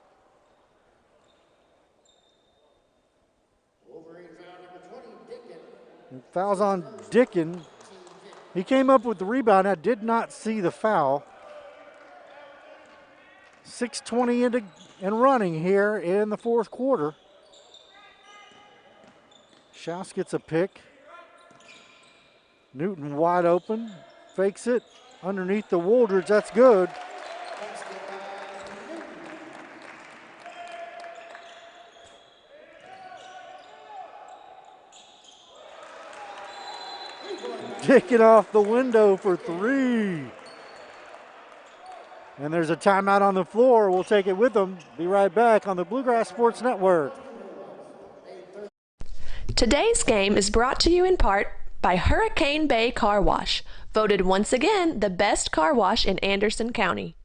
And foul's on Dicken. He came up with the rebound. I did not see the foul. 6:20 into and running here in the fourth quarter. Schaus gets a pick. Newton wide open. Fakes it underneath the Wooldridge. That's good. Dicken off the window for three. And there's a timeout on the floor. We'll take it with them. Be right back on the Bluegrass Sports Network. Today's game is brought to you in part by Hurricane Bay Car Wash, voted once again the best car wash in Anderson County.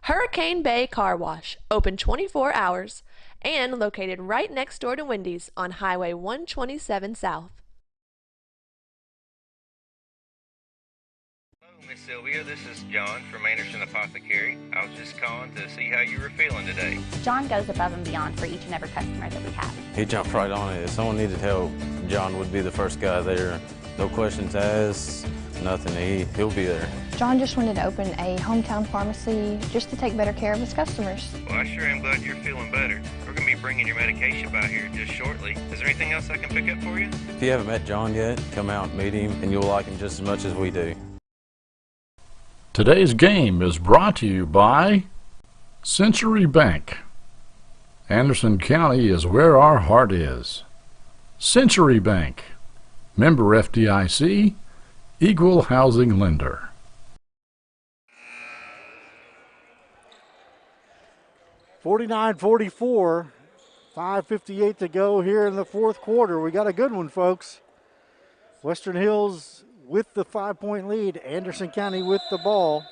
Hurricane Bay Car Wash, open 24 hours and located right next door to Wendy's on Highway 127 South. Miss Sylvia, this is John from Anderson Apothecary. I was just calling to see how you were feeling today. John goes above and beyond for each and every customer that we have. He jumped right on it. If someone needed help, John would be the first guy there. No questions asked, nothing. He'll be there. John just wanted to open a hometown pharmacy just to take better care of his customers. Well, I sure am glad you're feeling better. We're going to be bringing your medication by here just shortly. Is there anything else I can pick up for you? If you haven't met John yet, come out and meet him, and you'll like him just as much as we do. Today's game is brought to you by Century Bank. Anderson County is where our heart is. Century Bank, member FDIC, equal housing lender. 49-44, 5:58 to go here in the fourth quarter. We got a good one, folks. Western Hills with the 5-point lead. Anderson County with the ball.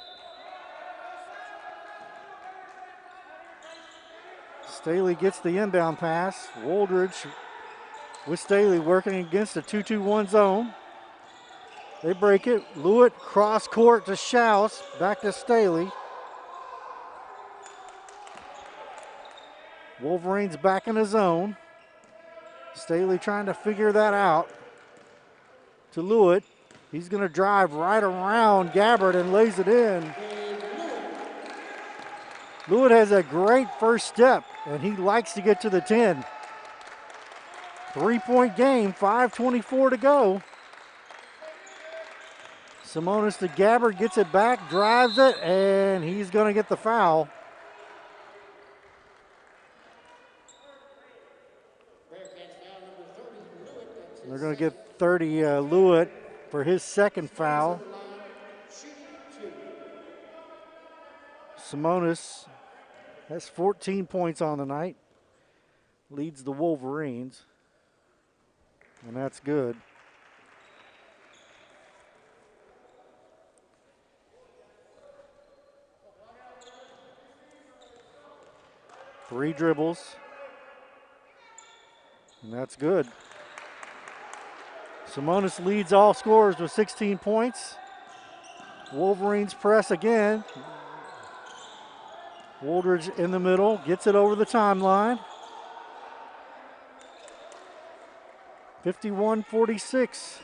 Staley gets the inbound pass. Woldridge with Staley working against a 2-2-1 zone. They break it. Lewitt cross court to Schaus. Back to Staley. Wolverines back in the zone. Staley trying to figure that out. To Lewitt. He's going to drive right around Gabbard and lays it in. Lewitt has a great first step, and he likes to get to the 10. 3-point game, 5:24 to go. Simonis to Gabbard, gets it back, drives it, and he's going to get the foul. They're going to give 30 Lewitt for his second foul. Simonis has 14 points on the night, leads the Wolverines, and that's good. Three dribbles, and that's good. Simonis leads all scorers with 16 points. Wolverines press again. Woldridge in the middle, gets it over the timeline. 51-46.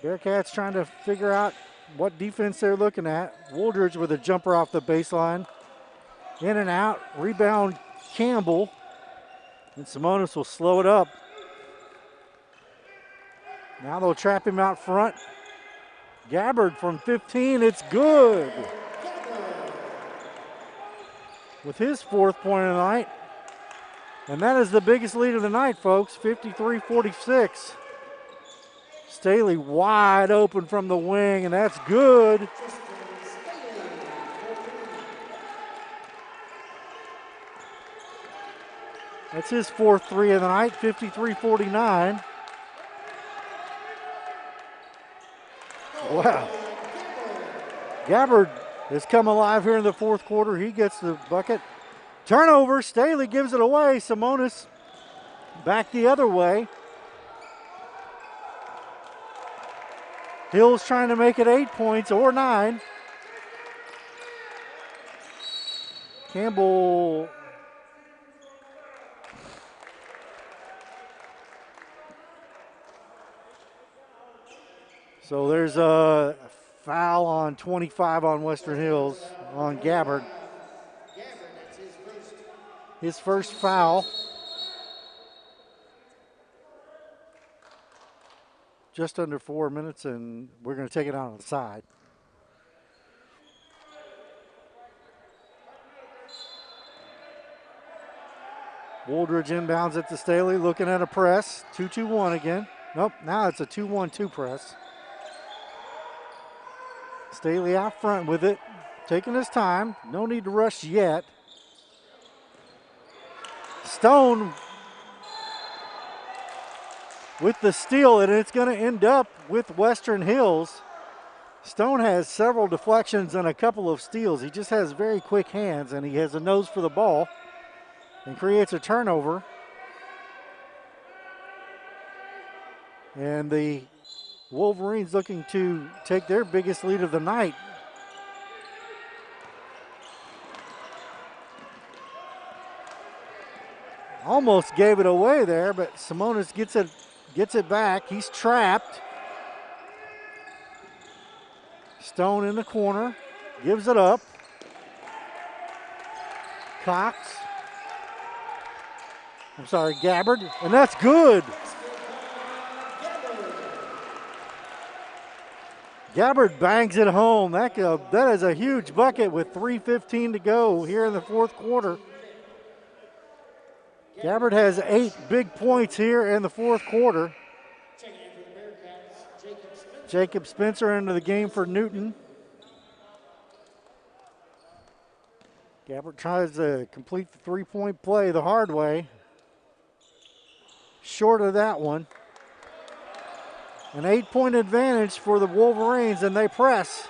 Bearcats trying to figure out what defense they're looking at. Woldridge with a jumper off the baseline. In and out, rebound Campbell. And Simonis will slow it up. Now they'll trap him out front. Gabbard from 15, it's good. With his fourth point of the night. And that is the biggest lead of the night, folks, 53-46. Staley wide open from the wing, and that's good. That's his fourth three of the night, 53-49. Wow. Gabbard has come alive here in the fourth quarter. He gets the bucket. Turnover, Staley gives it away. Simonis back the other way. Hills trying to make it 8 points or 9. Campbell so there's a foul on 25 on Western Hills on Gabbard. His first foul. Just under 4 minutes, and we're going to take it out on the side. Woldridge inbounds it to Staley, looking at a press. 2-2-1 again. Nope, now it's a 2-1-2 press. Staley out front with it, taking his time. No need to rush yet. Stone with the steal, and it's going to end up with Western Hills. Stone has several deflections and a couple of steals. He just has very quick hands, and he has a nose for the ball and creates a turnover. And the Wolverines looking to take their biggest lead of the night. Almost gave it away there, but Simonis gets it back. He's trapped. Stone in the corner, gives it up. Gabbard, and that's good. Gabbard bangs it home. That is a huge bucket with 3:15 to go here in the fourth quarter. Gabbard has 8 big points here in the fourth quarter. Jacob Spencer into the game for Newton. Gabbard tries to complete the three-point play the hard way. Short of that one. An 8-point advantage for the Wolverines, and they press.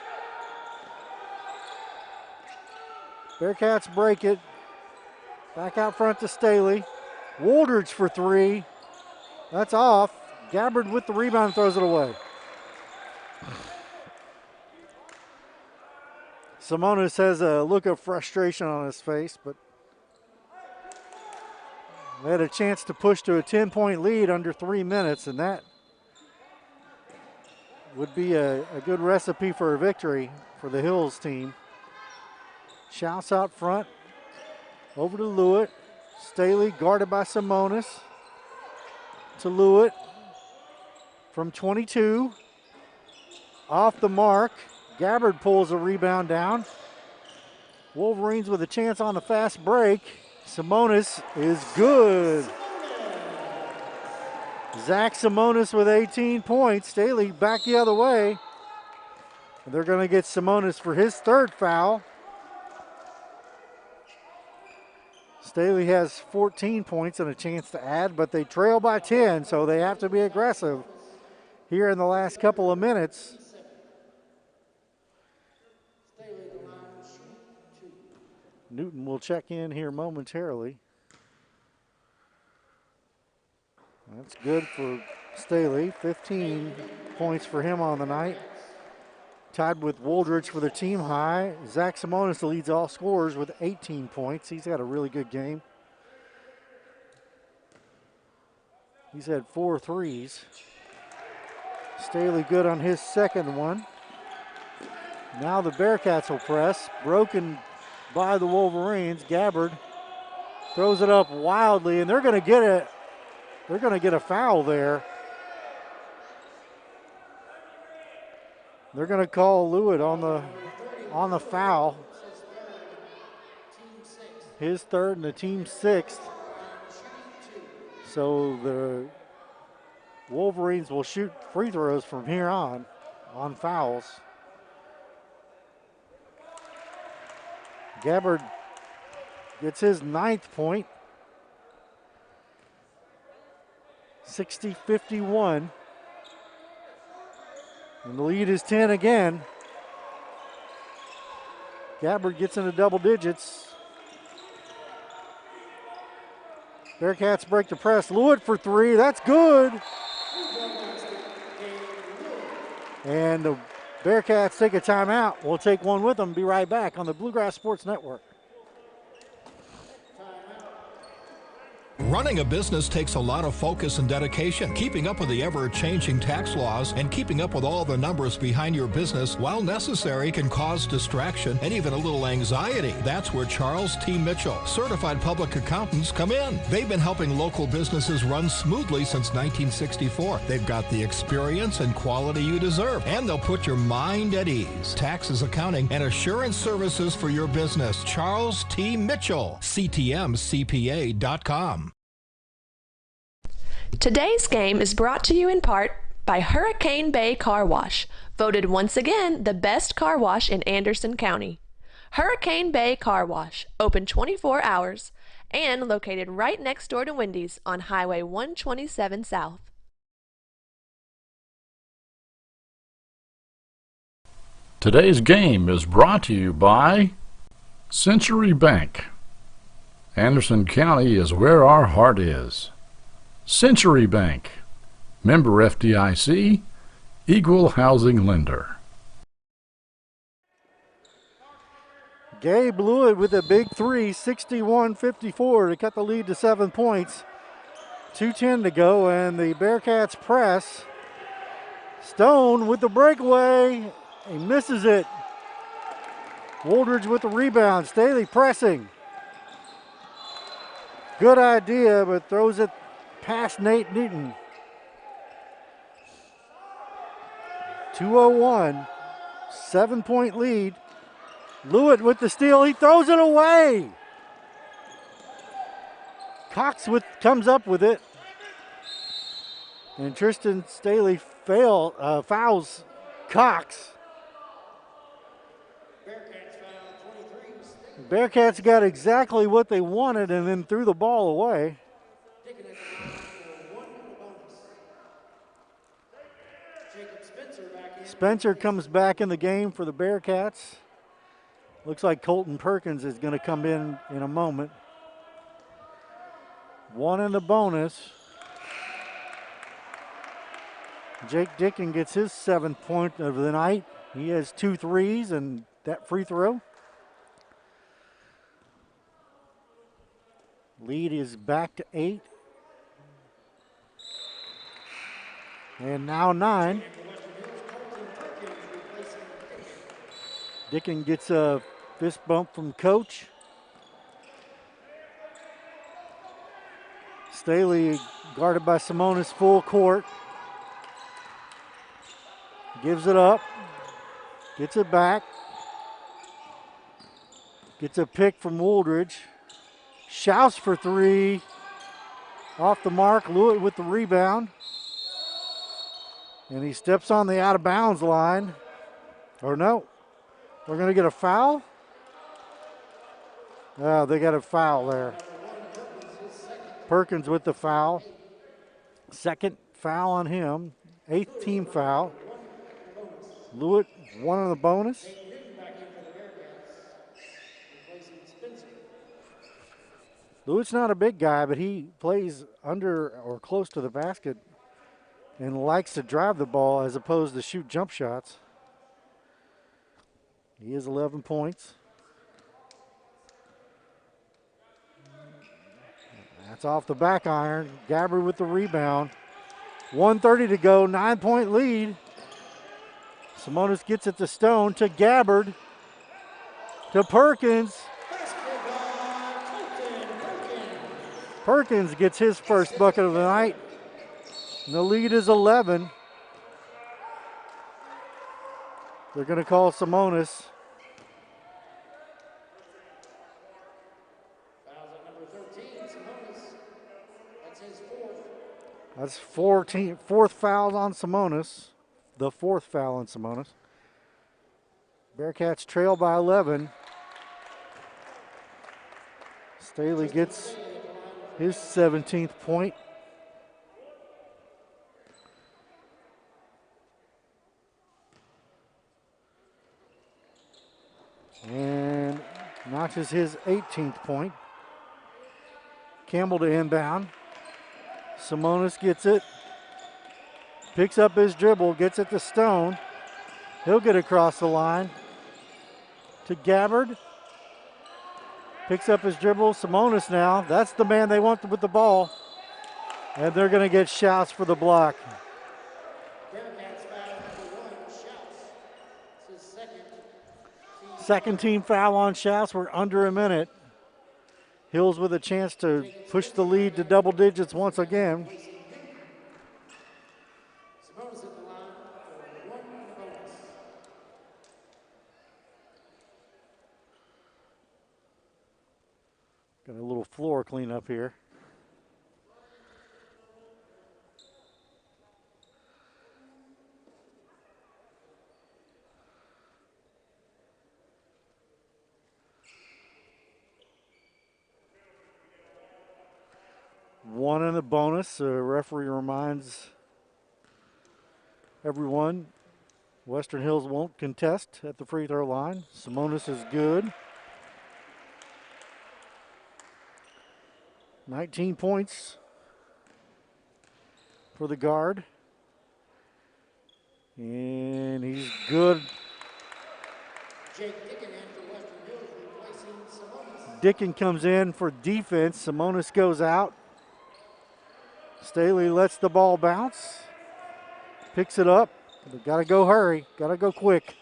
Bearcats break it. Back out front to Staley. Wooldridge for three. That's off. Gabbard with the rebound, throws it away. Simonis has a look of frustration on his face, but they had a chance to push to a 10-point lead under 3 minutes, and that would be a good recipe for a victory for the Hills team. Shouts out front, over to Lewitt. Staley guarded by Simonis. To Lewitt from 22. Off the mark. Gabbard pulls a rebound down. Wolverines with a chance on the fast break. Simonis is good. Zach Simonis with 18 points. Staley back the other way. They're going to get Simonis for his third foul. Staley has 14 points and a chance to add, but they trail by 10, so they have to be aggressive here in the last couple of minutes. Newton will check in here momentarily. That's good for Staley. 15 points for him on the night. Tied with Wooldridge for the team high. Zach Simonis leads all scorers with 18 points. He's had a really good game. He's had 4 threes. Staley good on his second one. Now the Bearcats will press. Broken by the Wolverines. Gabbard throws it up wildly, and they're going to get it. They're going to get a foul there. They're going to call Lewitt on the foul. His third and the team's sixth. So the Wolverines will shoot free throws from here on fouls. Gabbard gets his 9th point. 60-51. And the lead is 10 again. Gabbard gets into double digits. Bearcats break the press. Lewitt for three. That's good. And the Bearcats take a timeout. We'll take one with them. Be right back on the Bluegrass Sports Network. Running a business takes a lot of focus and dedication. Keeping up with the ever-changing tax laws and keeping up with all the numbers behind your business, while necessary, can cause distraction and even a little anxiety. That's where Charles T. Mitchell, certified public accountants, come in. They've been helping local businesses run smoothly since 1964. They've got the experience and quality you deserve, and they'll put your mind at ease. Taxes, accounting, and assurance services for your business. Charles T. Mitchell, CTMCPA.com. Today's game is brought to you in part by Hurricane Bay Car Wash, voted once again the best car wash in Anderson County. Hurricane Bay Car Wash, open 24 hours and located right next door to Wendy's on Highway 127 South. Today's game is brought to you by Century Bank. Anderson County is where our heart is. Century Bank, member FDIC, equal housing lender. Gabe Lewitt with a big three, 61-54 to cut the lead to 7 points. 2:10 to go, and the Bearcats press. Stone with the breakaway. He misses it. Wooldridge with the rebound. Staley pressing. Good idea, but throws it past Nate Newton. 2:01, 7-point lead. Lewitt with the steal. He throws it away. Cox comes up with it. And Tristan Staley fouls Cox. Bearcats got exactly what they wanted and then threw the ball away. Spencer comes back in the game for the Bearcats. Looks like Colton Perkins is going to come in a moment. One in the bonus. Jake Dicken gets his 7th point of the night. He has 2 threes and that free throw. Lead is back to 8. And now 9. Dicken gets a fist bump from coach. Staley guarded by Simonis full court. Gives it up. Gets it back. Gets a pick from Wooldridge. Shouts for 3. Off the mark. Lewitt with the rebound. And he steps on the out of bounds line. Or no. We're going to get a foul. Oh, they got a foul there. Perkins with the foul. 2nd foul on him. 8th team foul. Lewitt, 1 on the bonus. Lewitt's not a big guy, but he plays under or close to the basket and likes to drive the ball as opposed to shoot jump shots. He has 11 points. That's off the back iron. Gabbard with the rebound. 1:30 to go, 9-point lead. Simonis gets it to Stone, to Gabbard, to Perkins. Perkins gets his first bucket of the night. And the lead is 11. They're going to call Simonis. That's 4th foul on Simonis. The 4th foul on Simonis. Bearcats trail by 11. Staley gets his 17th point. And notches his 18th point. Campbell to inbound. Simonis gets it. Picks up his dribble, gets it to Stone. He'll get across the line to Gabbard. Picks up his dribble. Simonis now. That's the man they want with the ball. And they're going to get shouts for the block. Second team foul on Shouts. We're under a minute. Hills with a chance to push the lead to double digits once again. Got a little floor cleanup here. One in the bonus. The referee reminds everyone Western Hills won't contest at the free throw line. Simonis is good. 19 points for the guard. And he's good. Dicken comes in for defense. Simonis goes out. Staley lets the ball bounce. Picks it up. Got to go hurry. Got to go quick.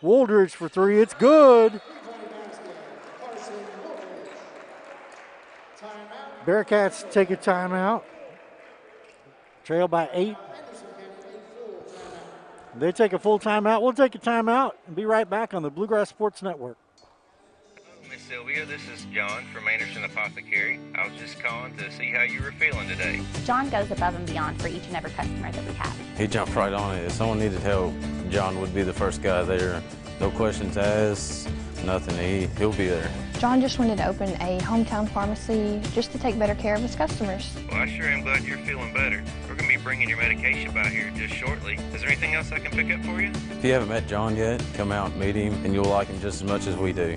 Wooldridge for 3. It's good. Bearcats take a timeout. Trail by 8. They take a full timeout. We'll take a timeout and be right back on the Bluegrass Sports Network. Miss Sylvia, this is John from Anderson Apothecary. I was just calling to see how you were feeling today. John goes above and beyond for each and every customer that we have. He jumped right on it. If someone needed help, John would be the first guy there. No questions asked, nothing. He'll be there. John just wanted to open a hometown pharmacy just to take better care of his customers. Well, I sure am glad you're feeling better. We're going to be bringing your medication by here just shortly. Is there anything else I can pick up for you? If you haven't met John yet, come out and meet him, and you'll like him just as much as we do.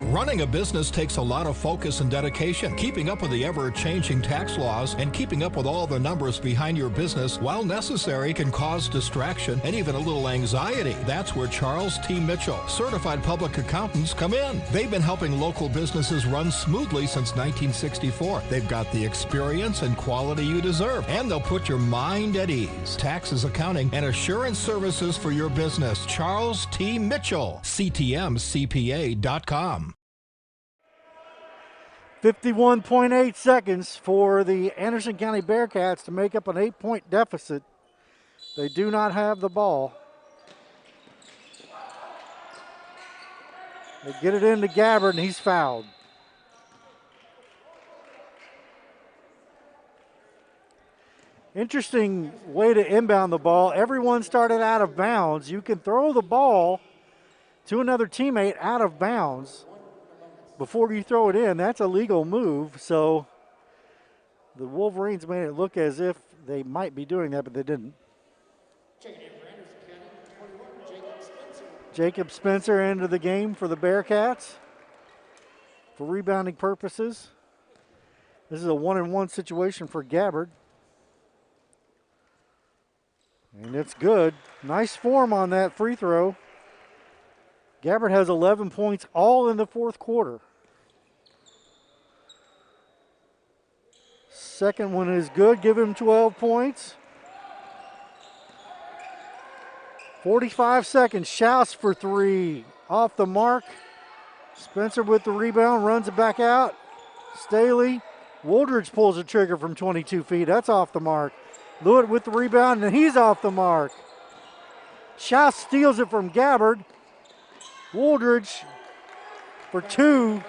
Running a business takes a lot of focus and dedication. Keeping up with the ever-changing tax laws and keeping up with all the numbers behind your business, while necessary, can cause distraction and even a little anxiety. That's where Charles T. Mitchell, certified public accountants, come in. They've been helping local businesses run smoothly since 1964. They've got the experience and quality you deserve, and they'll put your mind at ease. Taxes, accounting, and assurance services for your business. Charles T. Mitchell, CTMCPA.com. 51.8 seconds for the Anderson County Bearcats to make up an 8-point deficit. They do not have the ball. They get it into Gabbard, and he's fouled. Interesting way to inbound the ball. Everyone started out of bounds. You can throw the ball to another teammate out of bounds before you throw it in. That's a legal move. So the Wolverines made it look as if they might be doing that, but they didn't. Jacob Spencer into the game for the Bearcats for rebounding purposes. This is a 1-and-1 situation for Gabbard. And it's good. Nice form on that free throw. Gabbard has 11 points all in the fourth quarter. Second one is good. Give him 12 points. 45 seconds. Schaus for three. Off the mark. Spencer with the rebound. Runs it back out. Staley. Wooldridge pulls the trigger from 22 feet. That's off the mark. Lewitt with the rebound, and he's off the mark. Schaus steals it from Gabbard. Wooldridge for two.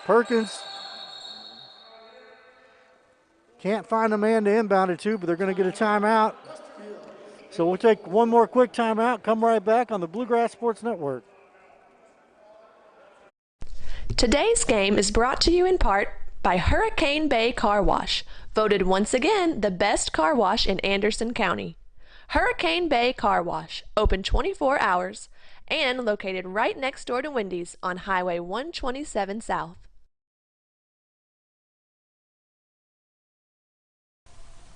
Perkins can't find a man to inbound it to, but they're going to get a timeout. So we'll take one more quick timeout, come right back on the Bluegrass Sports Network. Today's game is brought to you in part by Hurricane Bay Car Wash, voted once again the best car wash in Anderson County. Hurricane Bay Car Wash, open 24 hours and located right next door to Wendy's on Highway 127 South.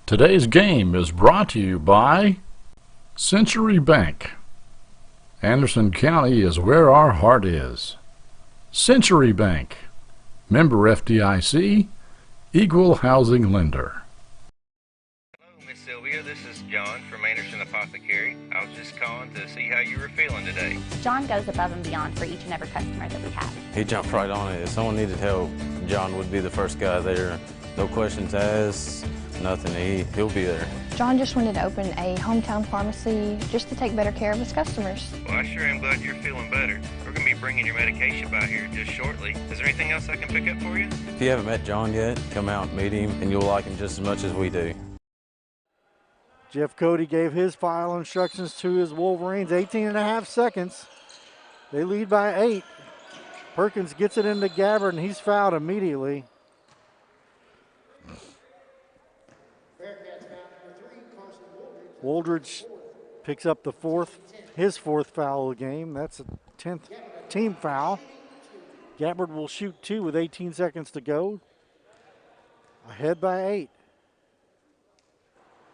Today's game is brought to you by Century Bank. Anderson County is where our heart is. Century Bank, member FDIC, equal housing lender. Hello, Miss Sylvia. This is John from Anderson Apothecary. I was just calling to see how you were feeling today. John goes above and beyond for each and every customer that we have. He jumped right on it. If someone needed help, John would be the first guy there. No questions asked, nothing. He'll be there. John just wanted to open a hometown pharmacy just to take better care of his customers. Well, I sure am glad you're feeling better. We're going to be bringing your medication by here just shortly. Is there anything else I can pick up for you? If you haven't met John yet, come out and meet him, and you'll like him just as much as we do. Jeff Cody gave his final instructions to his Wolverines. 18.5 seconds. They lead by 8. Perkins gets it into Gabbard, and he's fouled immediately. Wooldridge picks up his fourth foul of the game. That's a 10th team foul. Gabbard will shoot 2 with 18 seconds to go. Ahead by 8.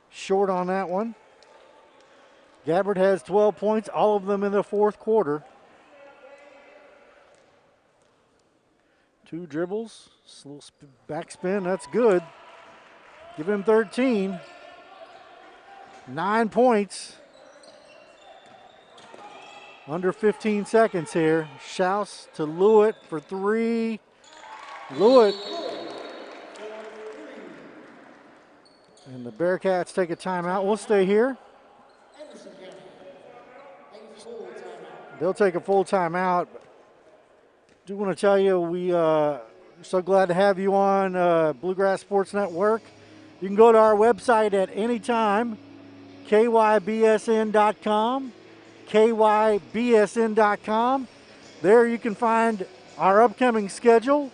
Short on that one. Gabbard has 12 points, all of them in the fourth quarter. 2 dribbles, little backspin, that's good. Give him 13. 9 points. Under 15 seconds here. Schaus to Lewitt for 3. Lewitt. And the Bearcats take a timeout. We'll stay here. They'll take a full timeout. Do want to tell you we're so glad to have you on Bluegrass Sports Network. You can go to our website at any time kybsn.com, kybsn.com. There you can find our upcoming schedule.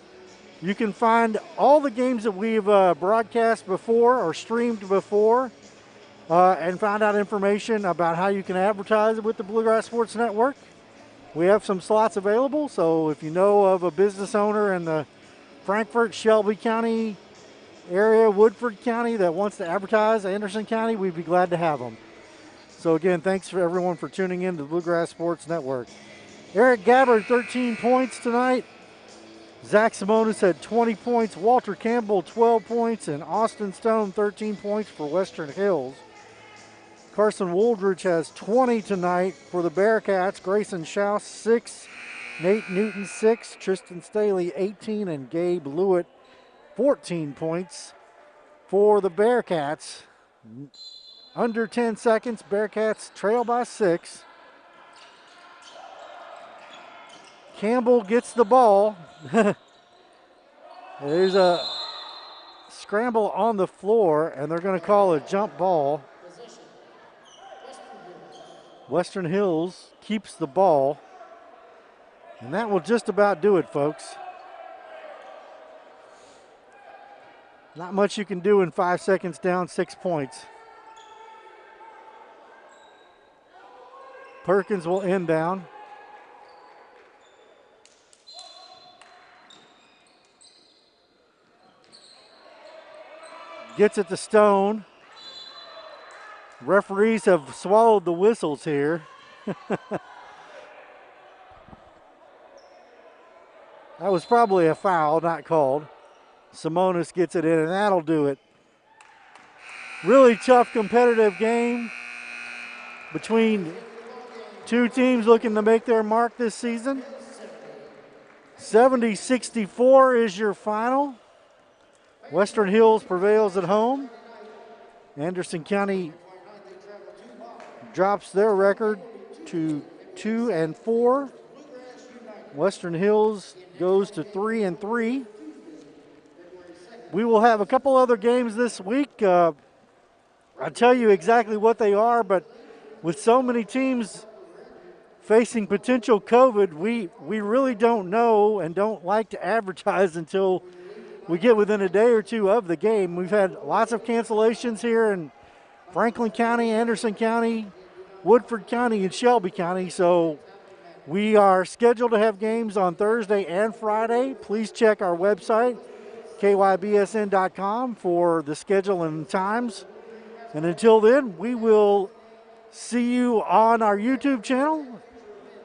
You can find all the games that we've broadcast before or streamed before, and find out information about how you can advertise with the Bluegrass Sports Network. We have some slots available, so if you know of a business owner in the Frankfort, Shelby County area, Woodford County that wants to advertise Anderson County, we'd be glad to have them. So again, thanks for everyone for tuning in to the Bluegrass Sports Network. Eric Gabbard, 13 points tonight. Zach Simonis had 20 points. Walter Campbell, 12 points. And Austin Stone, 13 points for Western Hills. Carson Wooldridge has 20 tonight for the Bearcats. Grayson Schaus, 6. Nate Newton, 6. Tristan Staley, 18. And Gabe Lewitt, 14 points for the Bearcats. Under 10 seconds, Bearcats trail by 6. Campbell gets the ball. There's a scramble on the floor, and they're going to call a jump ball. Western Hills keeps the ball, and that will just about do it, folks. Not much you can do in 5 seconds down 6 points. Perkins will end down. Gets it to Stone. Referees have swallowed the whistles here. That was probably a foul, not called. Simonis gets it in, and that'll do it. Really tough competitive game between two teams looking to make their mark this season. 70-64 is your final. Western Hills prevails at home. Anderson County drops their record to 2-4. Western Hills goes to 3-3. We will have a couple other games this week. I'll tell you exactly what they are, but with so many teams facing potential COVID, we really don't know and don't like to advertise until we get within a day or two of the game. We've had lots of cancellations here in Franklin County, Anderson County, Woodford County, and Shelby County. So we are scheduled to have games on Thursday and Friday. Please check our website, kybsn.com, for the schedule and times. And until then, we will see you on our YouTube channel.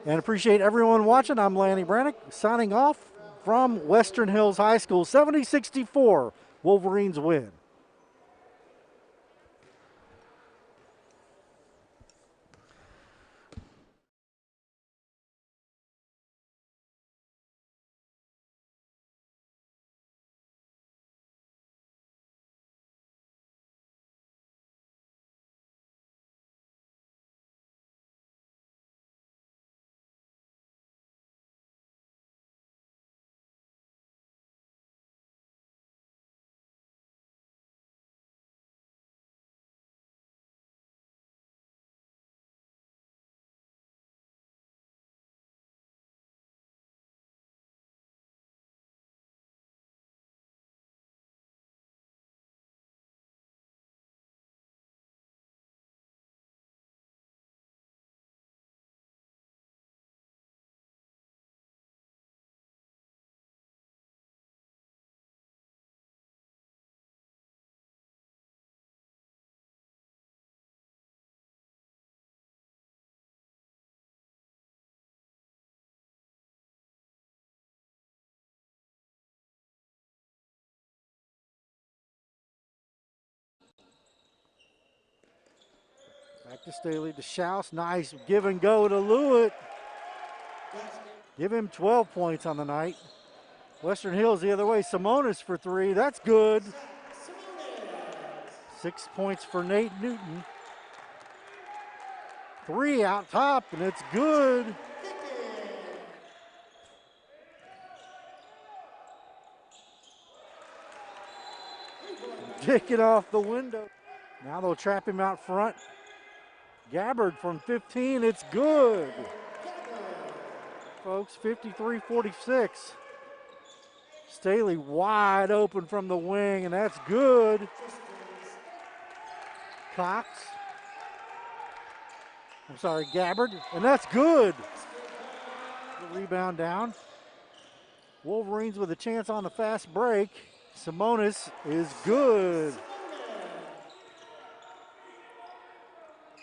And appreciate everyone watching. I'm Lanny Brannick, signing off from Western Hills High School. 70-64, Wolverines win. Back to Staley, to Schaus. Nice give and go to Lewitt. Give him 12 points on the night. Western Hills the other way. Simonis for 3. That's good. 6 points for Nate Newton. 3 out top, and it's good. Kick it off the window. Now they'll trap him out front. Gabbard from 15, it's good. Folks, 53-46. Staley wide open from the wing, and that's good. Gabbard, and that's good. The rebound down. Wolverines with a chance on the fast break. Simonis is good.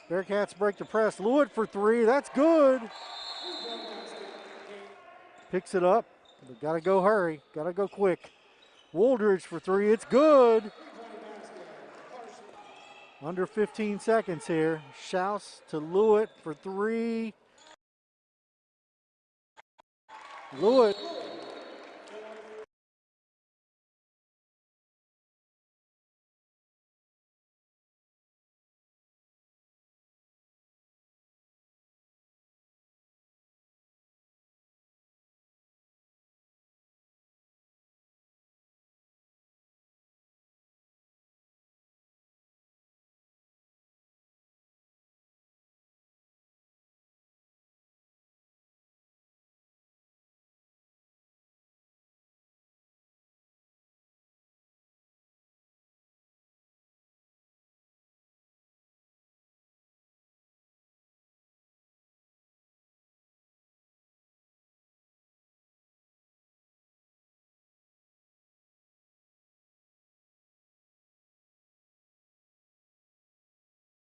Bearcats break the press. Lewitt for three, that's good. Picks it up. Got to go hurry. Got to go quick. Wooldridge for three. It's good. Under 15 seconds here. Schaus to Lewitt for three. Lewitt